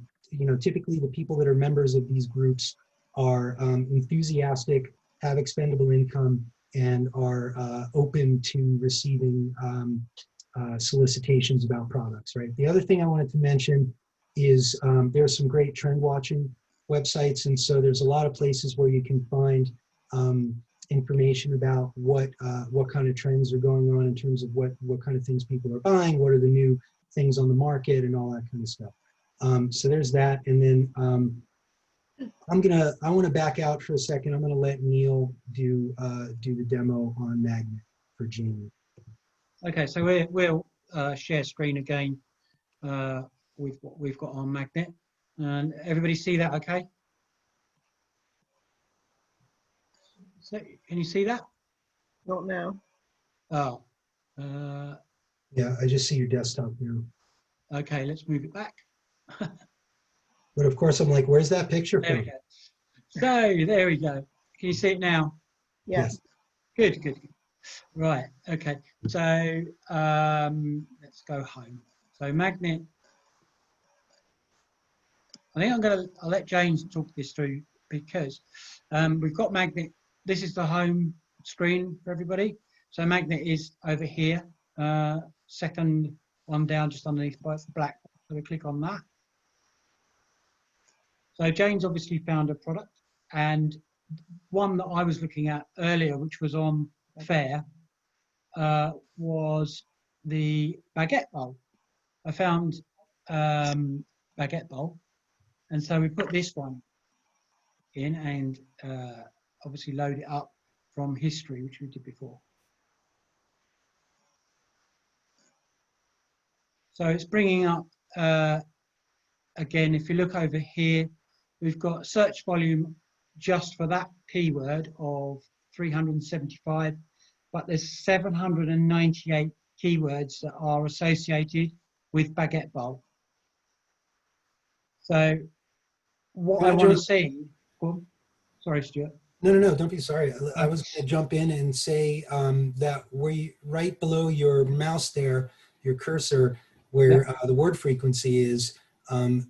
typically the people that are members of these groups are enthusiastic, have expendable income, and are open to receiving solicitations about products, right? The other thing I wanted to mention is there's some great trend watching websites, and so there's a lot of places where you can find information about what kind of trends are going on in terms of what kind of things people are buying, what are the new things on the market, and all that kind of stuff. So there's that, and then I want to back out for a second. I'm going to let Neil do the demo on Magnet for Jamie. Okay, so we'll share screen again with what we've got on Magnet, and everybody see that? Okay. So, can you see that? Not now. Oh. Yeah, I just see your desktop now. Okay, let's move it back. But of course, I'm like, where's that picture There from? we go. So there we go. Can you see it now? Yeah. Yes. Good, good, good. Right. Okay. So let's go home. So Magnet. I think I'll let James talk this through, because we've got Magnet. This is the home screen for everybody. So Magnet is over here, second one down, just underneath both black. So we click on that. So James obviously found a product, and one that I was looking at earlier, which was on Fair, was the baguette bowl. I found baguette bowl, and so we put this one in and obviously load it up from history, which we did before. So it's bringing up, again, if you look over here, we've got search volume just for that keyword of 375, but there's 798 keywords that are associated with baguette bowl. So what I want to see, oh, sorry, Stuart. No, don't be sorry. I was going to jump in and say that right below your mouse there, your cursor, where the word frequency is, I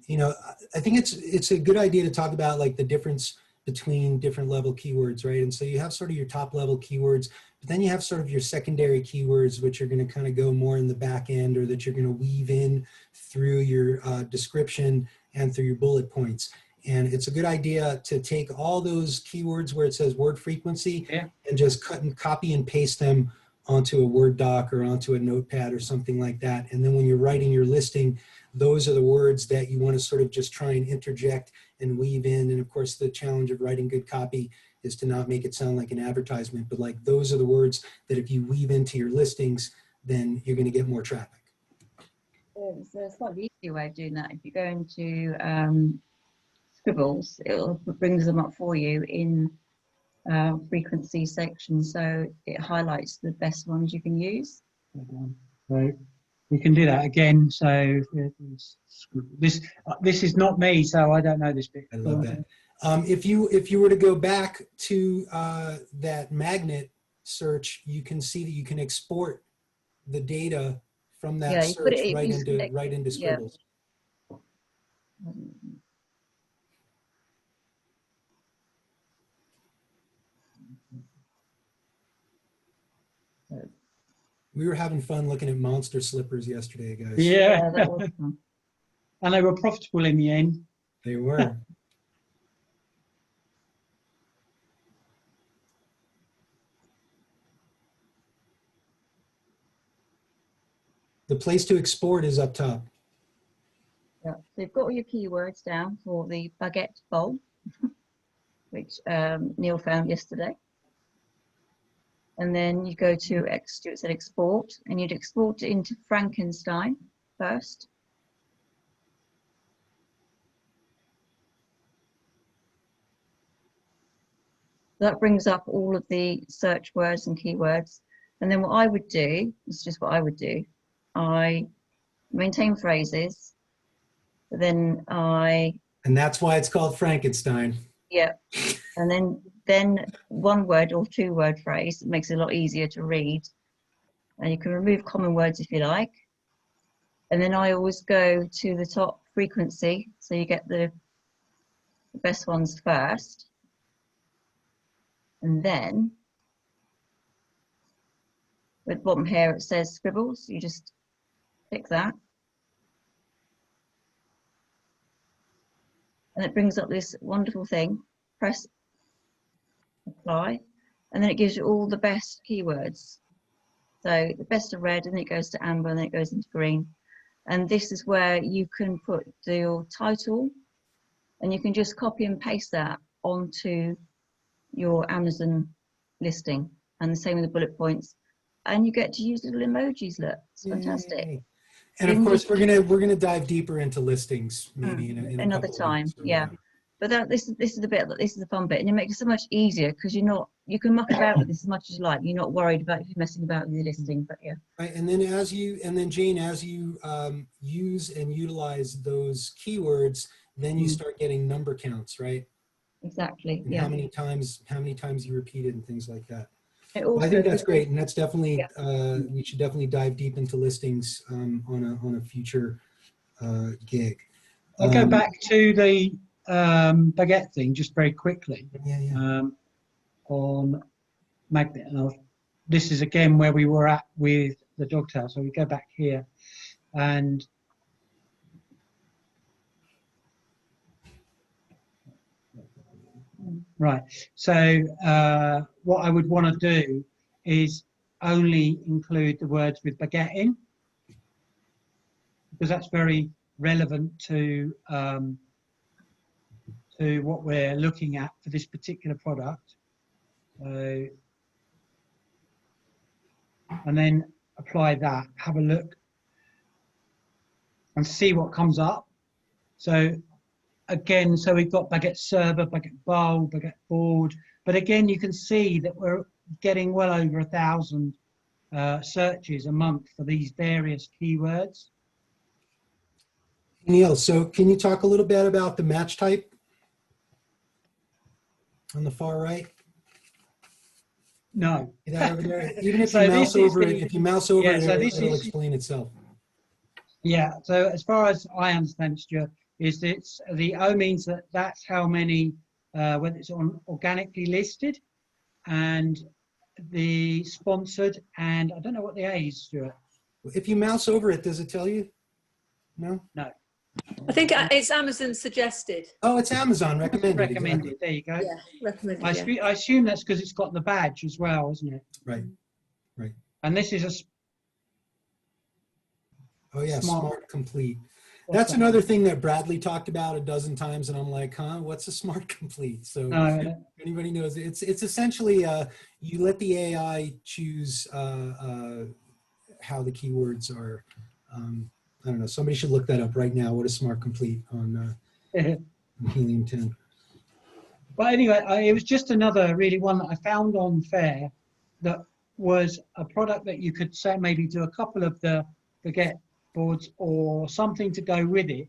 think it's a good idea to talk about like the difference between different level keywords, right? And so you have sort of your top level keywords, but then you have sort of your secondary keywords, which are going to kind of go more in the back end, or that you're going to weave in through your description and through your bullet points. And it's a good idea to take all those keywords where it says word frequency and just cut and copy and paste them onto a Word doc or onto a notepad or something like that. And then when you're writing your listing, those are the words that you want to sort of just try and interject and weave in. And of course, the challenge of writing good copy is to not make it sound like an advertisement, but like those are the words that if you weave into your listings, then you're going to get more traffic. There's a slightly easier way of doing that. If you go into Scribbles, it brings them up for you in frequency section, so it highlights the best ones you can use. So we can do that again. So this is not me, so I don't know this bit. I love that. If you were to go back to that Magnet search, you can see that you can export the data from that search right into Scribbles. Yeah. We were having fun looking at monster slippers yesterday, guys. Yeah, that was fun. And they were profitable in the end. They were. The place to export is up top. Yeah, so you've got all your keywords down for the baguette bowl, which Neil found yesterday. And then you go to Stuart said export, and you'd export it into Frankenstein first. That brings up all of the search words and keywords. And then what I would do, this is just what I would do, I maintain phrases, then And that's why it's called Frankenstein. yeah, and then one word or 2 word phrase. It makes it a lot easier to read. And you can remove common words if you like. And then I always go to the top frequency, so you get the best ones first. And then at the bottom here it says scribbles, you just click that. And it brings up this wonderful thing. Press apply, and then it gives you all the best keywords. So the best are red, and then it goes to amber, and then it goes into green. And this is where you can put your title, and you can just copy and paste that onto your Amazon listing. And the same with the bullet points. And you get to use little emojis. Look, it's fantastic. Yay. And of course, we're gonna dive deeper into listings maybe in another time. Weeks, yeah. But this is the bit, this is the fun bit, and it makes it so much easier because you can muck about with this as much as you like. You're not worried about if you're messing about with your listing, but yeah. Right, and then Jane, as you use and utilize those keywords, then you start getting number counts, right? Exactly. And yeah. how many times you repeat it and things like that. It also, I think that's great, and that's definitely yeah. we should definitely dive deep into listings on a future gig. I'll go back to the baguette thing just very quickly. On magnet. This is again where we were at with the dogtail. So we go back here, and right. So what I would want to do is only include the words with baguette in, because that's very relevant to what we're looking at for this particular product. And then apply that, have a look and see what comes up. So again, so we've got baguette server, baguette bowl, baguette board, but again, you can see that we're getting well over 1,000 searches a month for these various keywords. Neil, so can you talk a little bit about the match type on the far right? No. Over there? Even if So you mouse over it, it'll explain itself. Yeah, so as far as I understand, Stuart, is it's the O means that's how many, whether it's organically listed, and the sponsored, and I don't know what the A is, Stuart. If you mouse over it, does it tell you? No? No. I think it's Amazon suggested. Oh, it's Amazon recommended. Recommended. Exactly. There you go. Yeah, recommended. I assume that's because it's got the badge as well, isn't it? Right. Right. And this is Oh yeah, smart complete. That's another thing that Bradley talked about a dozen times, and I'm like, huh, what's a smart complete? So if anybody knows, it's essentially you let the AI choose how the keywords are. I don't know. Somebody should look that up right now. What is smart complete on Helium 10? But anyway, it was just another really one that I found on Fair that was a product that you could say maybe do a couple of the baguette boards or something to go with it.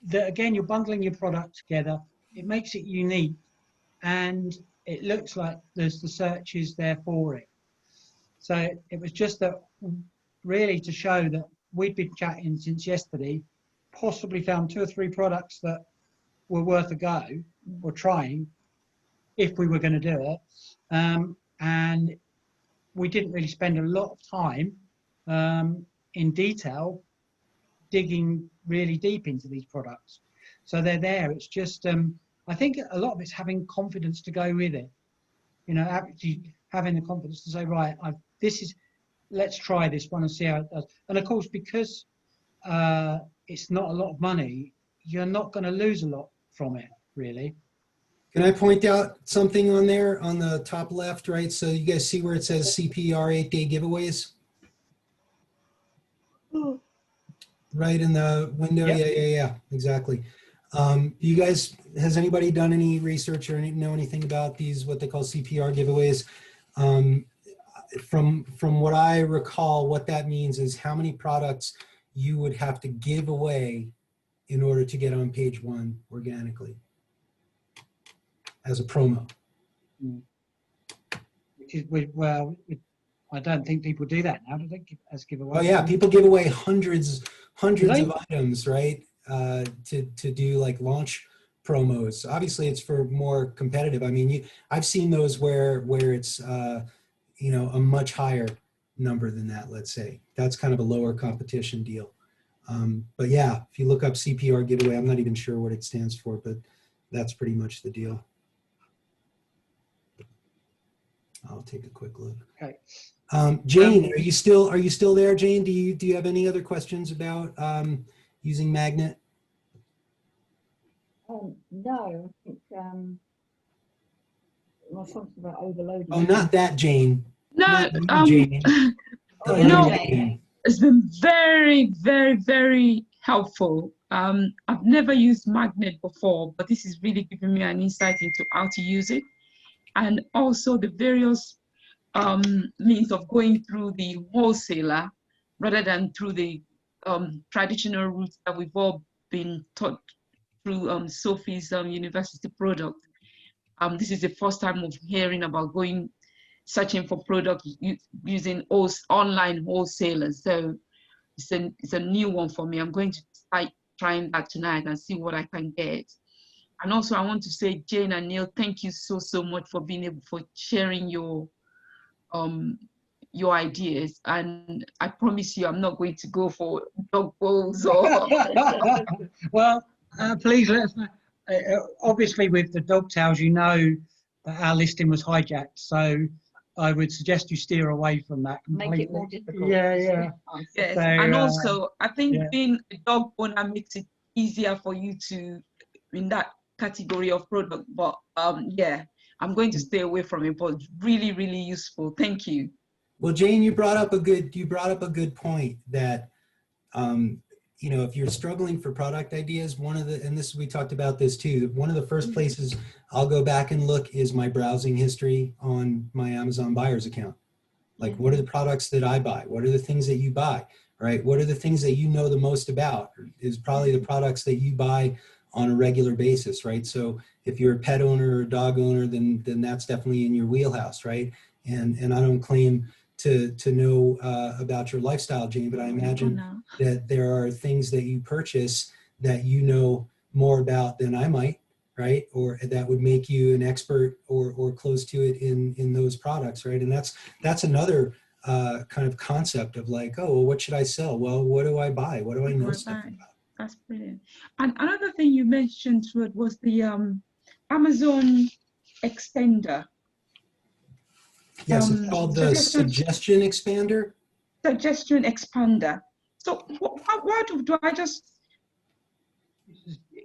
That again, you're bundling your product together. It makes it unique, and it looks like there's the searches there for it. So it was just that really to show that we'd been chatting since yesterday, possibly found 2 or 3 products that were worth a go or trying if we were going to do it. And we didn't really spend a lot of time in detail digging really deep into these products. So they're there. It's just, I think a lot of it's having confidence to go with it. You know, actually having the confidence to say, right, let's try this one and see how it does. And of course, because it's not a lot of money, you're not going to lose a lot from it, really. Can I point out something on there on the top left, right? So you guys see where it says CPR 8-day giveaways? Right in the window? Yep. Yeah, exactly. You guys, has anybody done any research or know anything about these, what they call CPR giveaways? from what I recall, what that means is how many products you would have to give away in order to get on page 1 organically as a promo. Which is, well, I don't think people do that now, do they? As giveaways. Oh yeah, people give away hundreds of items, right? To do like launch promos. Obviously, it's for more competitive. I mean, I've seen those where it's you know, a much higher number than that. Let's say that's kind of a lower competition deal. But yeah, if you look up CPR giveaway, I'm not even sure what it stands for, but that's pretty much the deal. I'll take a quick look. Okay. Jane, are you still there, Jane? Do you have any other questions about using Magnet? No, I think my thoughts about overloading. Oh, not that Jane. No, Not you, Jane. no, Jane. it's been very, very, very helpful. I've never used Magnet before, but this is really giving me an insight into how to use it, and also the various means of going through the wholesaler rather than through the traditional routes that we've all been taught through Sophie's university product. This is the first time of hearing about searching for products using online wholesalers. So it's a new one for me. I'm going to start trying that tonight and see what I can get. And also I want to say, Jane and Neil, thank you so much for sharing your ideas. And I promise you, I'm not going to go for dog bowls or. Well, please let us know. Obviously, with the dog tails, you know that our listing was hijacked, so I would suggest you steer away from that completely. Make it more difficult. Yeah. Yes, So, and also I think yeah. being a dog owner makes it easier for you to in that category of product. But yeah, I'm going to stay away from it. But really, really useful. Thank you. Well, Jane, you brought up a good point that you know, if you're struggling for product ideas, we talked about this too, one of the first places I'll go back and look is my browsing history on my Amazon buyers account. Like, what are the products that I buy? What are the things that you buy, right? What are the things that you know the most about is probably the products that you buy on a regular basis, right? So if you're a pet owner or a dog owner, then that's definitely in your wheelhouse, right? And I don't claim to know about your lifestyle, Jane, but I imagine that there are things that you purchase that you know more about than I might, right? Or that would make you an expert or close to it in those products, right? And that's another kind of concept of like, oh, well, what should I sell? Well, what do I buy? What do I know stuff about? That's brilliant. And another thing you mentioned to it was the Amazon extender. Yes, it's called the suggestion expander. Suggestion expander. So why do I just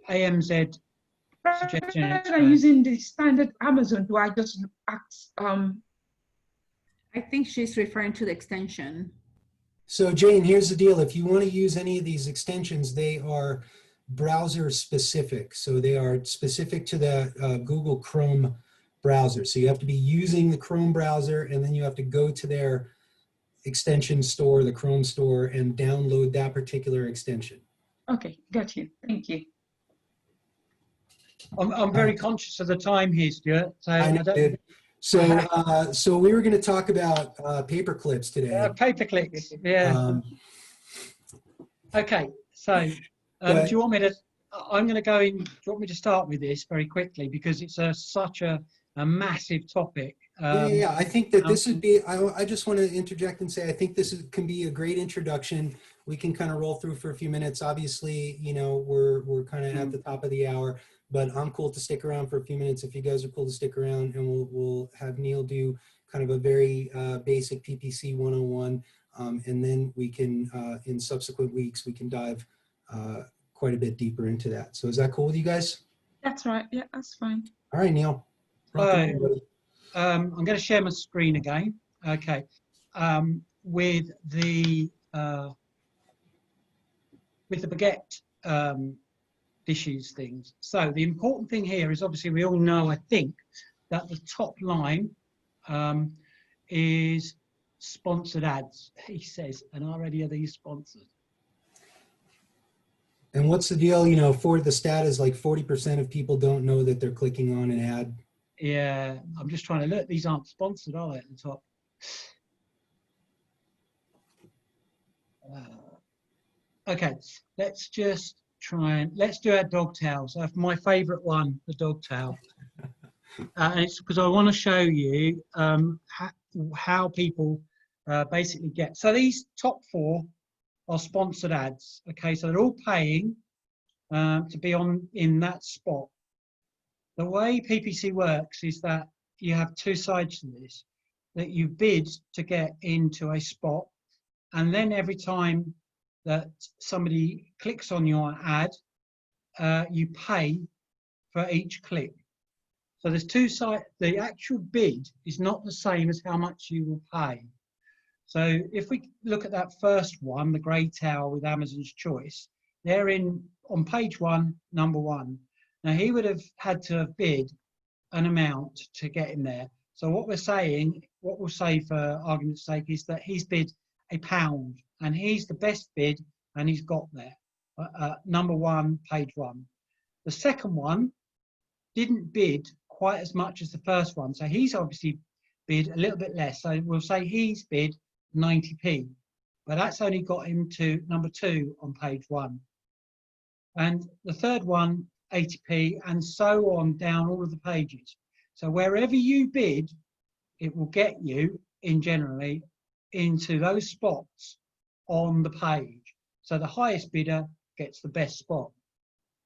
AMZ suggestion expander using the standard Amazon? Do I just ask? I think she's referring to the extension. So Jane, here's the deal. If you want to use any of these extensions, they are browser specific. So they are specific to the Google Chrome browser. So you have to be using the Chrome browser, and then you have to go to their extension store, the Chrome store, and download that particular extension. Okay, got you. Thank you. I'm very conscious of the time here, Stuart. So I know, dude. So we were going to talk about paper clips today. Paper clips, yeah. Okay, so do you want me to? I'm going to go in. Do you want me to start with this very quickly because it's such a massive topic. Yeah, I think that this would be, I just want to interject and say, I think this can be a great introduction. We can kind of roll through for a few minutes. Obviously, you know, we're kind of at the top of the hour, but I'm cool to stick around for a few minutes if you guys are cool to stick around, and we'll have Neil do kind of a very basic PPC 101. And then we can, in subsequent weeks, we can dive quite a bit deeper into that. So is that cool with you guys? That's right. Yeah, that's fine. All right, Neil. I'm going to share my screen again. Okay. With the baguette dishes things. So the important thing here is obviously we all know, I think, that the top line is sponsored ads, he says, and already are these sponsored? And what's the deal? You know, for the stat is like 40% of people don't know that they're clicking on an ad. Yeah, I'm just trying to look. These aren't sponsored, are they, at the top? Okay, let's just try and let's do our dog tail. So my favourite one, the dog tail. And it's because I want to show you how people basically get. So these top 4 are sponsored ads. Okay, so they're all paying to be in that spot. The way PPC works is that you have 2 sides to this, that you bid to get into a spot, and then every time that somebody clicks on your ad, you pay for each click. So there's 2 sides. The actual bid is not the same as how much you will pay. So if we look at that first one, the grey towel with Amazon's Choice, they're on page 1, number 1. Now he would have had to have bid an amount to get in there. So what we'll say for argument's sake is that he's bid £1 and he's the best bid and he's got there. Number 1, page 1. The second one didn't bid quite as much as the first one. So he's obviously bid a little bit less. So we'll say he's bid 90p, but that's only got him to number 2 on page 1. And the third one, 80p, and so on down all of the pages. So wherever you bid, it will get you generally into those spots on the page. So the highest bidder gets the best spot.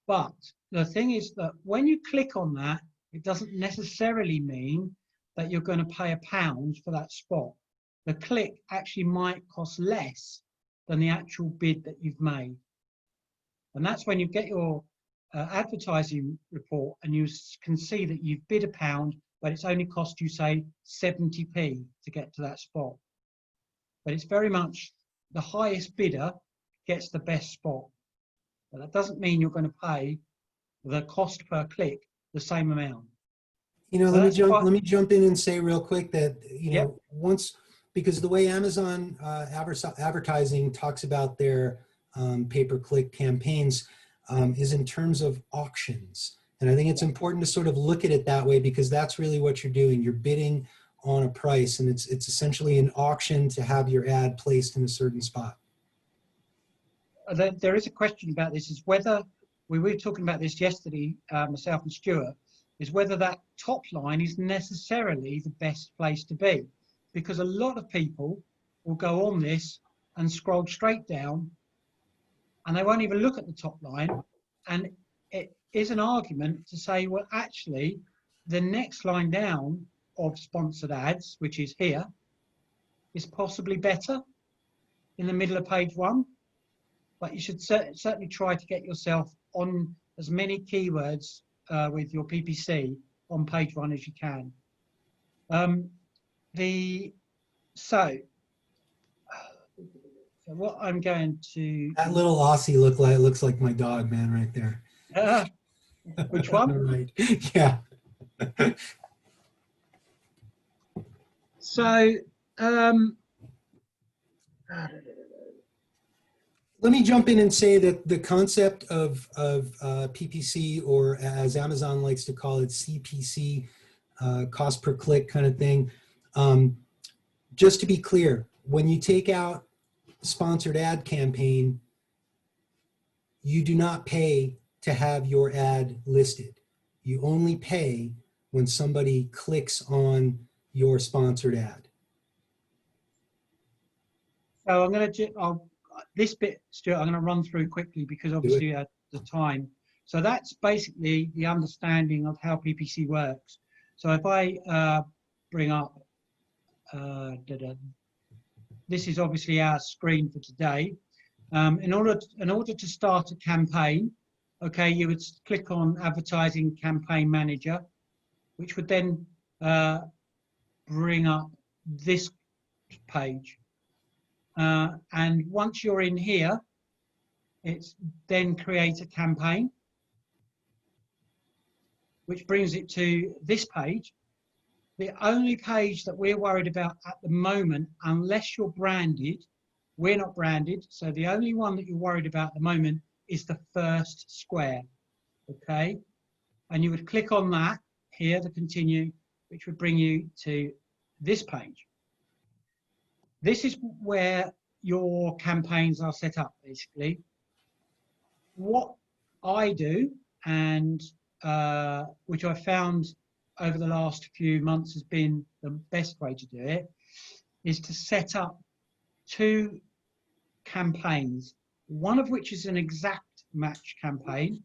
But the thing is that when you click on that, it doesn't necessarily mean that you're going to pay £1 for that spot. The click actually might cost less than the actual bid that you've made. And that's when you get your advertising report and you can see that you've bid £1, but it's only cost you, say, 70p to get to that spot. But it's very much the highest bidder gets the best spot. But that doesn't mean you're going to pay the cost per click the same amount. You know, So let me jump in and say real quick that, you know, Yep. because the way Amazon advertising talks about their pay-per-click campaigns is in terms of auctions. And I think it's important to sort of look at it that way, because that's really what you're doing. You're bidding on a price, and it's essentially an auction to have your ad placed in a certain spot. There is a question about this, is whether, we were talking about this yesterday, myself and Stuart, is whether that top line is necessarily the best place to be. Because a lot of people will go on this and scroll straight down and they won't even look at the top line. And it is an argument to say, well, actually, the next line down of sponsored ads, which is here, is possibly better in the middle of page 1. But you should certainly try to get yourself on as many keywords with your PPC on page 1 as you can. So what I'm going to... That little Aussie looks like my dog, man, right there. Which one? Right. Yeah. So, let me jump in and say that the concept of PPC, or as Amazon likes to call it, CPC, cost per click kind of thing, just to be clear, when you take out sponsored ad campaign, you do not pay to have your ad listed. You only pay when somebody clicks on your sponsored ad. So I'm going to, this bit, Stuart, I'm going to run through quickly because obviously at the time. So that's basically the understanding of how PPC works. So if I bring up, this is obviously our screen for today. In order to start a campaign, okay, you would click on Advertising Campaign Manager, which would then bring up this page. And once you're in here, it's then create a campaign, which brings it to this page. The only page that we're worried about at the moment, unless you're branded, we're not branded, so the only one that you're worried about at the moment is the first square, okay? And you would click on that here to continue, which would bring you to this page. This is where your campaigns are set up, basically. What I do, and which I found over the last few months has been the best way to do it, is to set up 2 campaigns, one of which is an exact match campaign,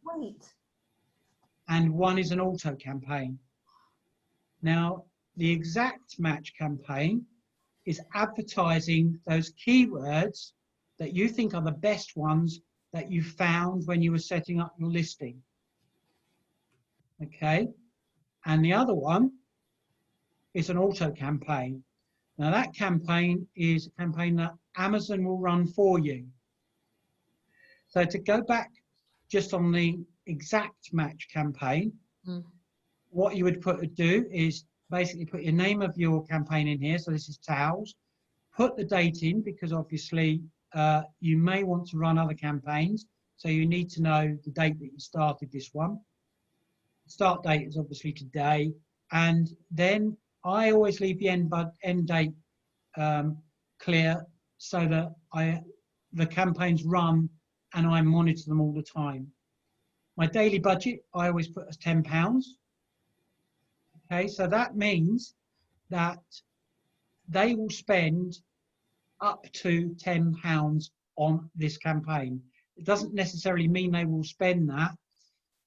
and one is an auto campaign. Now, the exact match campaign is advertising those keywords that you think are the best ones that you found when you were setting up your listing. Okay, and the other one is an auto campaign. Now that campaign is a campaign that Amazon will run for you. So to go back just on the exact match campaign, what you would do is basically put your name of your campaign in here. So this is towels. Put the date in, because obviously you may want to run other campaigns. So you need to know the date that you started this one. Start date is obviously today. And then I always leave the end date clear so that the campaigns run and I monitor them all the time. My daily budget, I always put as £10. Okay, so that means that they will spend up to £10 on this campaign. It doesn't necessarily mean they will spend that,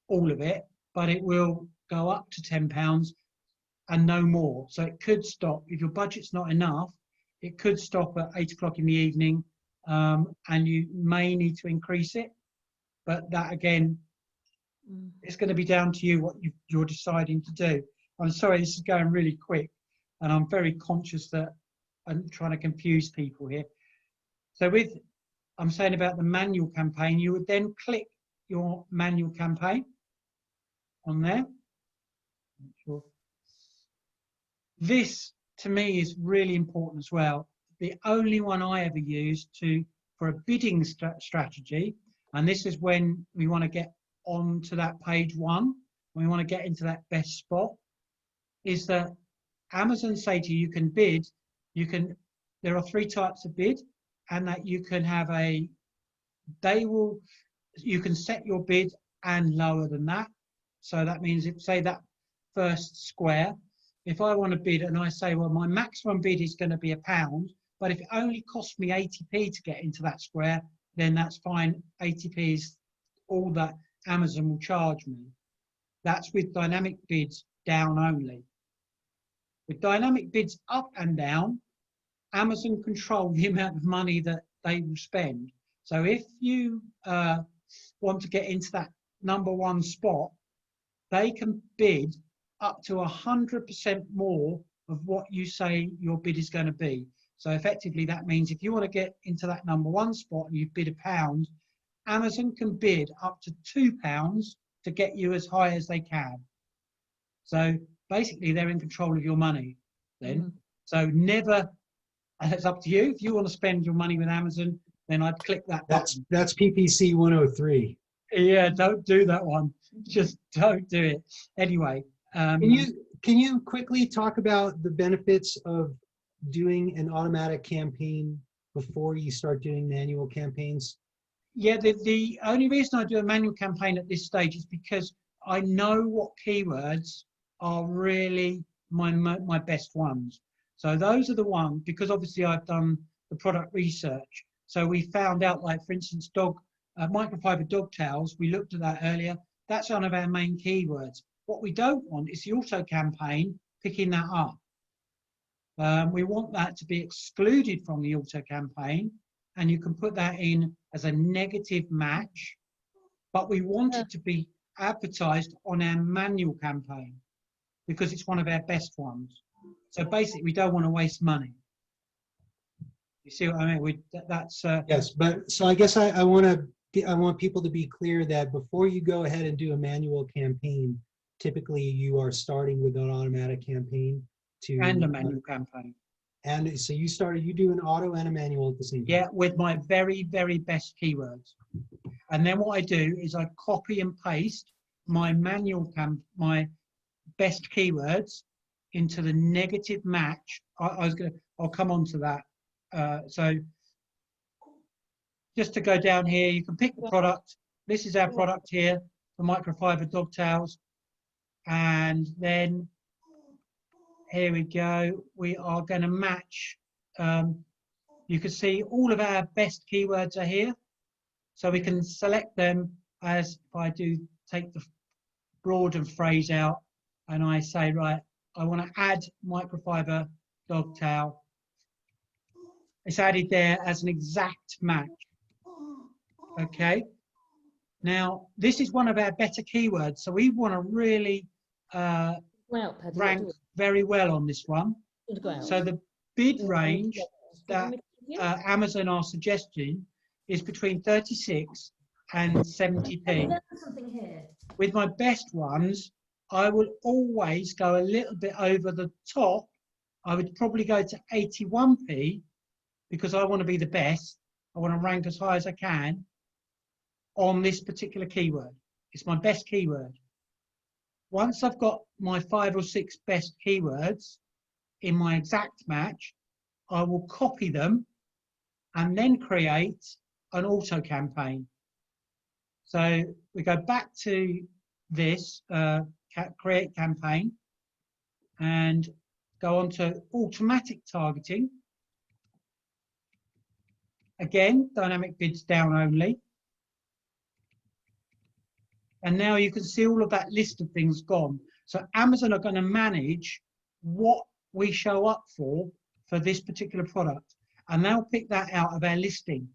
all of it, but it will go up to £10 and no more. So it could stop, if your budget's not enough, it could stop at 8 o'clock in the evening, and you may need to increase it. But that, again, it's going to be down to you what you're deciding to do. I'm sorry, this is going really quick, and I'm very conscious that I'm trying to confuse people here. So I'm saying about the manual campaign, you would then click your manual campaign on there. This, to me, is really important as well. The only one I ever use for a bidding strategy, and this is when we want to get onto that page 1, when we want to get into that best spot, is that Amazon say to you, you can bid, there are 3 types of bid, and that you can have you can set your bid and lower than that. So that means if, say, that first square, if I want to bid and I say, well, my maximum bid is going to be £1, but if it only costs me 80p to get into that square, then that's fine. 80p is all that Amazon will charge me. That's with dynamic bids down only. With dynamic bids up and down, Amazon control the amount of money that they will spend. So if you want to get into that #1 spot, they can bid up to 100% more of what you say your bid is going to be. So effectively, that means if you want to get into that #1 spot and you bid £1, Amazon can bid up to £2 to get you as high as they can. So basically, they're in control of your money then. So never, and it's up to you. If you want to spend your money with Amazon, then I'd click that button. That's PPC 103. Yeah, don't do that one. Just don't do it. Anyway. Can you quickly talk about the benefits of doing an automatic campaign before you start doing manual campaigns? Yeah, the only reason I do a manual campaign at this stage is because I know what keywords are really my best ones. So those are the ones, because obviously I've done the product research. So we found out, like, for instance, microfiber dog towels, we looked at that earlier. That's one of our main keywords. What we don't want is the auto campaign picking that up. We want that to be excluded from the auto campaign, and you can put that in as a negative match, but we want it to be advertised on our manual campaign because it's one of our best ones. So basically, we don't want to waste money. You see what I mean? Yes, but so I guess I want people to be clear that before you go ahead and do a manual campaign, typically you are starting with an automatic campaign to. And a manual campaign. And so you do an auto and a manual at the same time? Yeah, with my very, very best keywords. And then what I do is I copy and paste my my best keywords into the negative match. I'll come on to that. So just to go down here, you can pick the product. This is our product here, the microfiber dog tails. And then here we go. We are going to match. You can see all of our best keywords are here. So we can select them as if I do take the broader phrase out and I say, right, I want to add microfiber dog tail. It's added there as an exact match. Okay. Now, this is one of our better keywords. So we want to really rank very well on this one. So the bid range that Amazon are suggesting is between 36 and 70p. With my best ones, I will always go a little bit over the top. I would probably go to 81p because I want to be the best. I want to rank as high as I can on this particular keyword. It's my best keyword. Once I've got my 5 or 6 best keywords in my exact match, I will copy them and then create an auto campaign. So we go back to this, create campaign, and go on to automatic targeting. Again, dynamic bids down only. And now you can see all of that list of things gone. So Amazon are going to manage what we show up for this particular product. And they'll pick that out of our listing.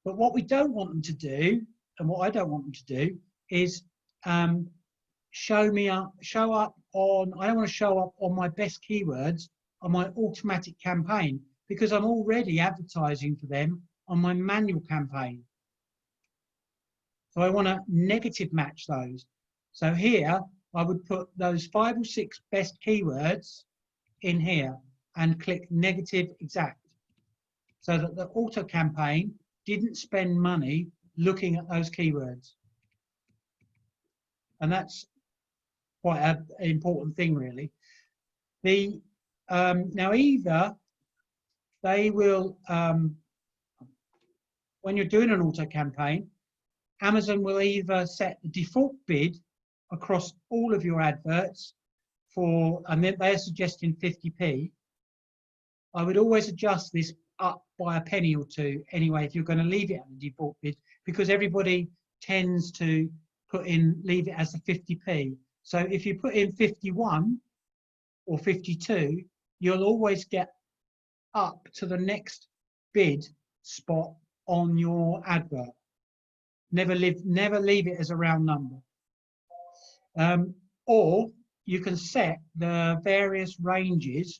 But what we don't want them to do, and what I don't want them to do, is show up on, I don't want to show up on my best keywords on my automatic campaign because I'm already advertising for them on my manual campaign. So I want to negative match those. So here, I would put those 5 or 6 best keywords in here and click negative exact so that the auto campaign didn't spend money looking at those keywords. And that's quite an important thing, really. Now, either they will, when you're doing an auto campaign, Amazon will either set the default bid across all of your adverts for, and they're suggesting 50p. I would always adjust this up by a penny or two anyway if you're going to leave it at the default bid, because everybody tends to leave it as a 50p. So if you put in 51 or 52, you'll always get up to the next bid spot on your advert. Never leave it as a round number. Or you can set the various ranges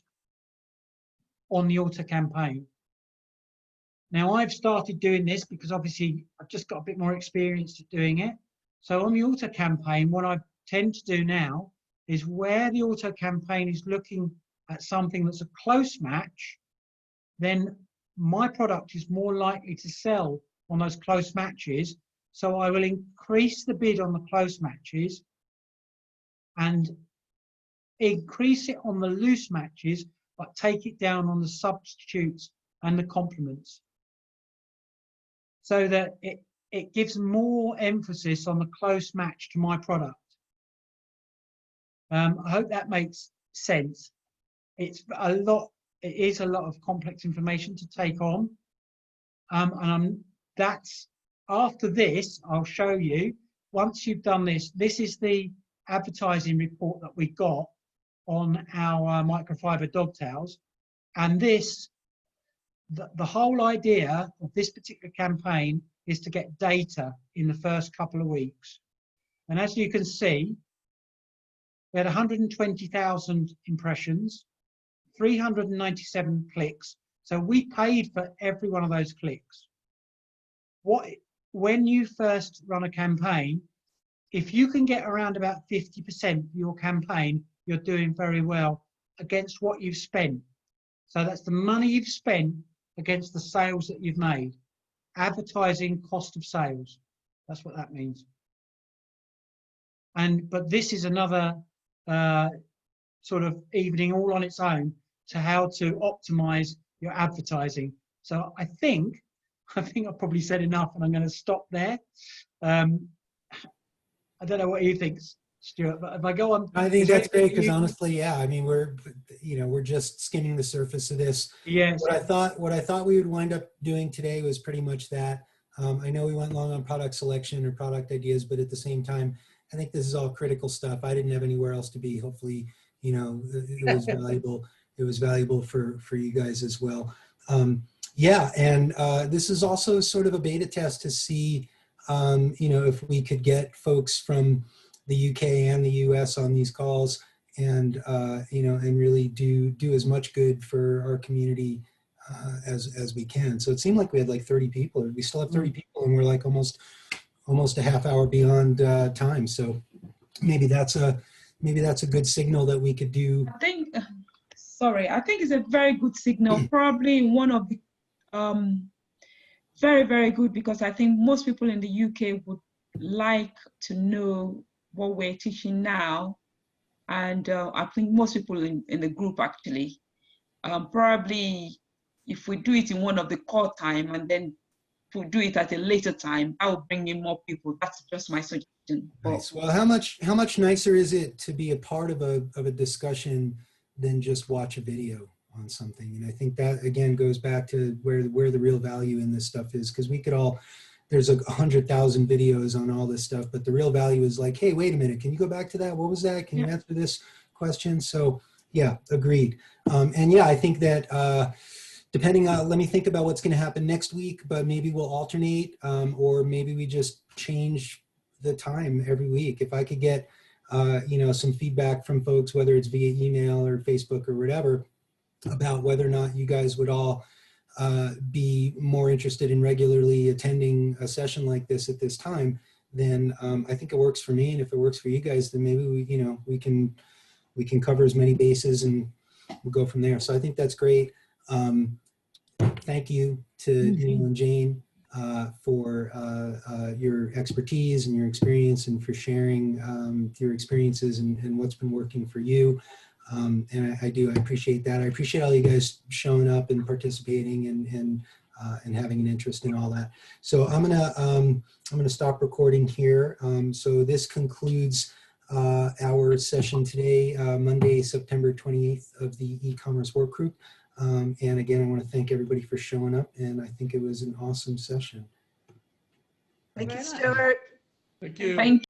on the auto campaign. Now I've started doing this because obviously I've just got a bit more experience at doing it. So on the auto campaign, what I tend to do now is where the auto campaign is looking at something that's a close match, then my product is more likely to sell on those close matches. So I will increase the bid on the close matches and increase it on the loose matches, but take it down on the substitutes and the complements, so that it gives more emphasis on the close match to my product. I hope that makes sense. It is a lot of complex information to take on. That's after this, I'll show you, once you've done this, this is the advertising report that we got on our microfiber dog tails. And this, the whole idea of this particular campaign is to get data in the first couple of weeks. And as you can see, we had 120,000 impressions, 397 clicks. So we paid for every one of those clicks. When you first run a campaign, if you can get around about 50% of your campaign, you're doing very well. against what you've spent. So that's the money you've spent against the sales that you've made. Advertising cost of sales. That's what that means. But this is another sort of evening all on its own to how to optimize your advertising. So I think I've probably said enough, and I'm going to stop there. I don't know what you think, Stuart, but if I go on, I think that's great because honestly, yeah, I mean, we're just skimming the surface of this. Yes. What I thought we would wind up doing today was pretty much that. I know we went long on product selection or product ideas, but at the same time, I think this is all critical stuff. I didn't have anywhere else to be. Hopefully, it was valuable. It was valuable for you guys as well. Yeah, and this is also sort of a beta test to see, if we could get folks from the UK and the US on these calls, and and really do as much good for our community as we can. So it seemed like we had like 30 people. We still have 30 people, and we're like almost a half hour beyond time. So maybe that's a good signal that we could do. I think it's a very good signal. Probably one of the very, very good, because I think most people in the UK would like to know what we're teaching now. And I think most people in the group actually, probably if we do it in one of the core time and then we do it at a later time, that will bring in more people. That's just my suggestion. Nice. Well, how much nicer is it to be a part of a discussion than just watch a video on something? And I think that again goes back to where the real value in this stuff is, because we could all, there's 100,000 videos on all this stuff, but the real value is like, hey, wait a minute, can you go back to that? What was that? Can you answer this question? So yeah, agreed. And yeah, I think that depending on, let me think about what's going to happen next week, but maybe we'll alternate, or maybe we just change the time every week. If I could get, some feedback from folks, whether it's via email or Facebook or whatever, about whether or not you guys would all be more interested in regularly attending a session like this at this time, then I think it works for me. And if it works for you guys, then maybe we can cover as many bases and we'll go from there. So I think that's great. Thank you to Neil and Jane for your expertise and your experience, and for sharing your experiences and what's been working for you. And I appreciate that. I appreciate all you guys showing up and participating and having an interest in all that. So I'm gonna stop recording here. So this concludes our session today, Monday, September 28th of the e-commerce work group. And again, I want to thank everybody for showing up, and I think it was an awesome session. Thank you, Stuart. Thank you. Thank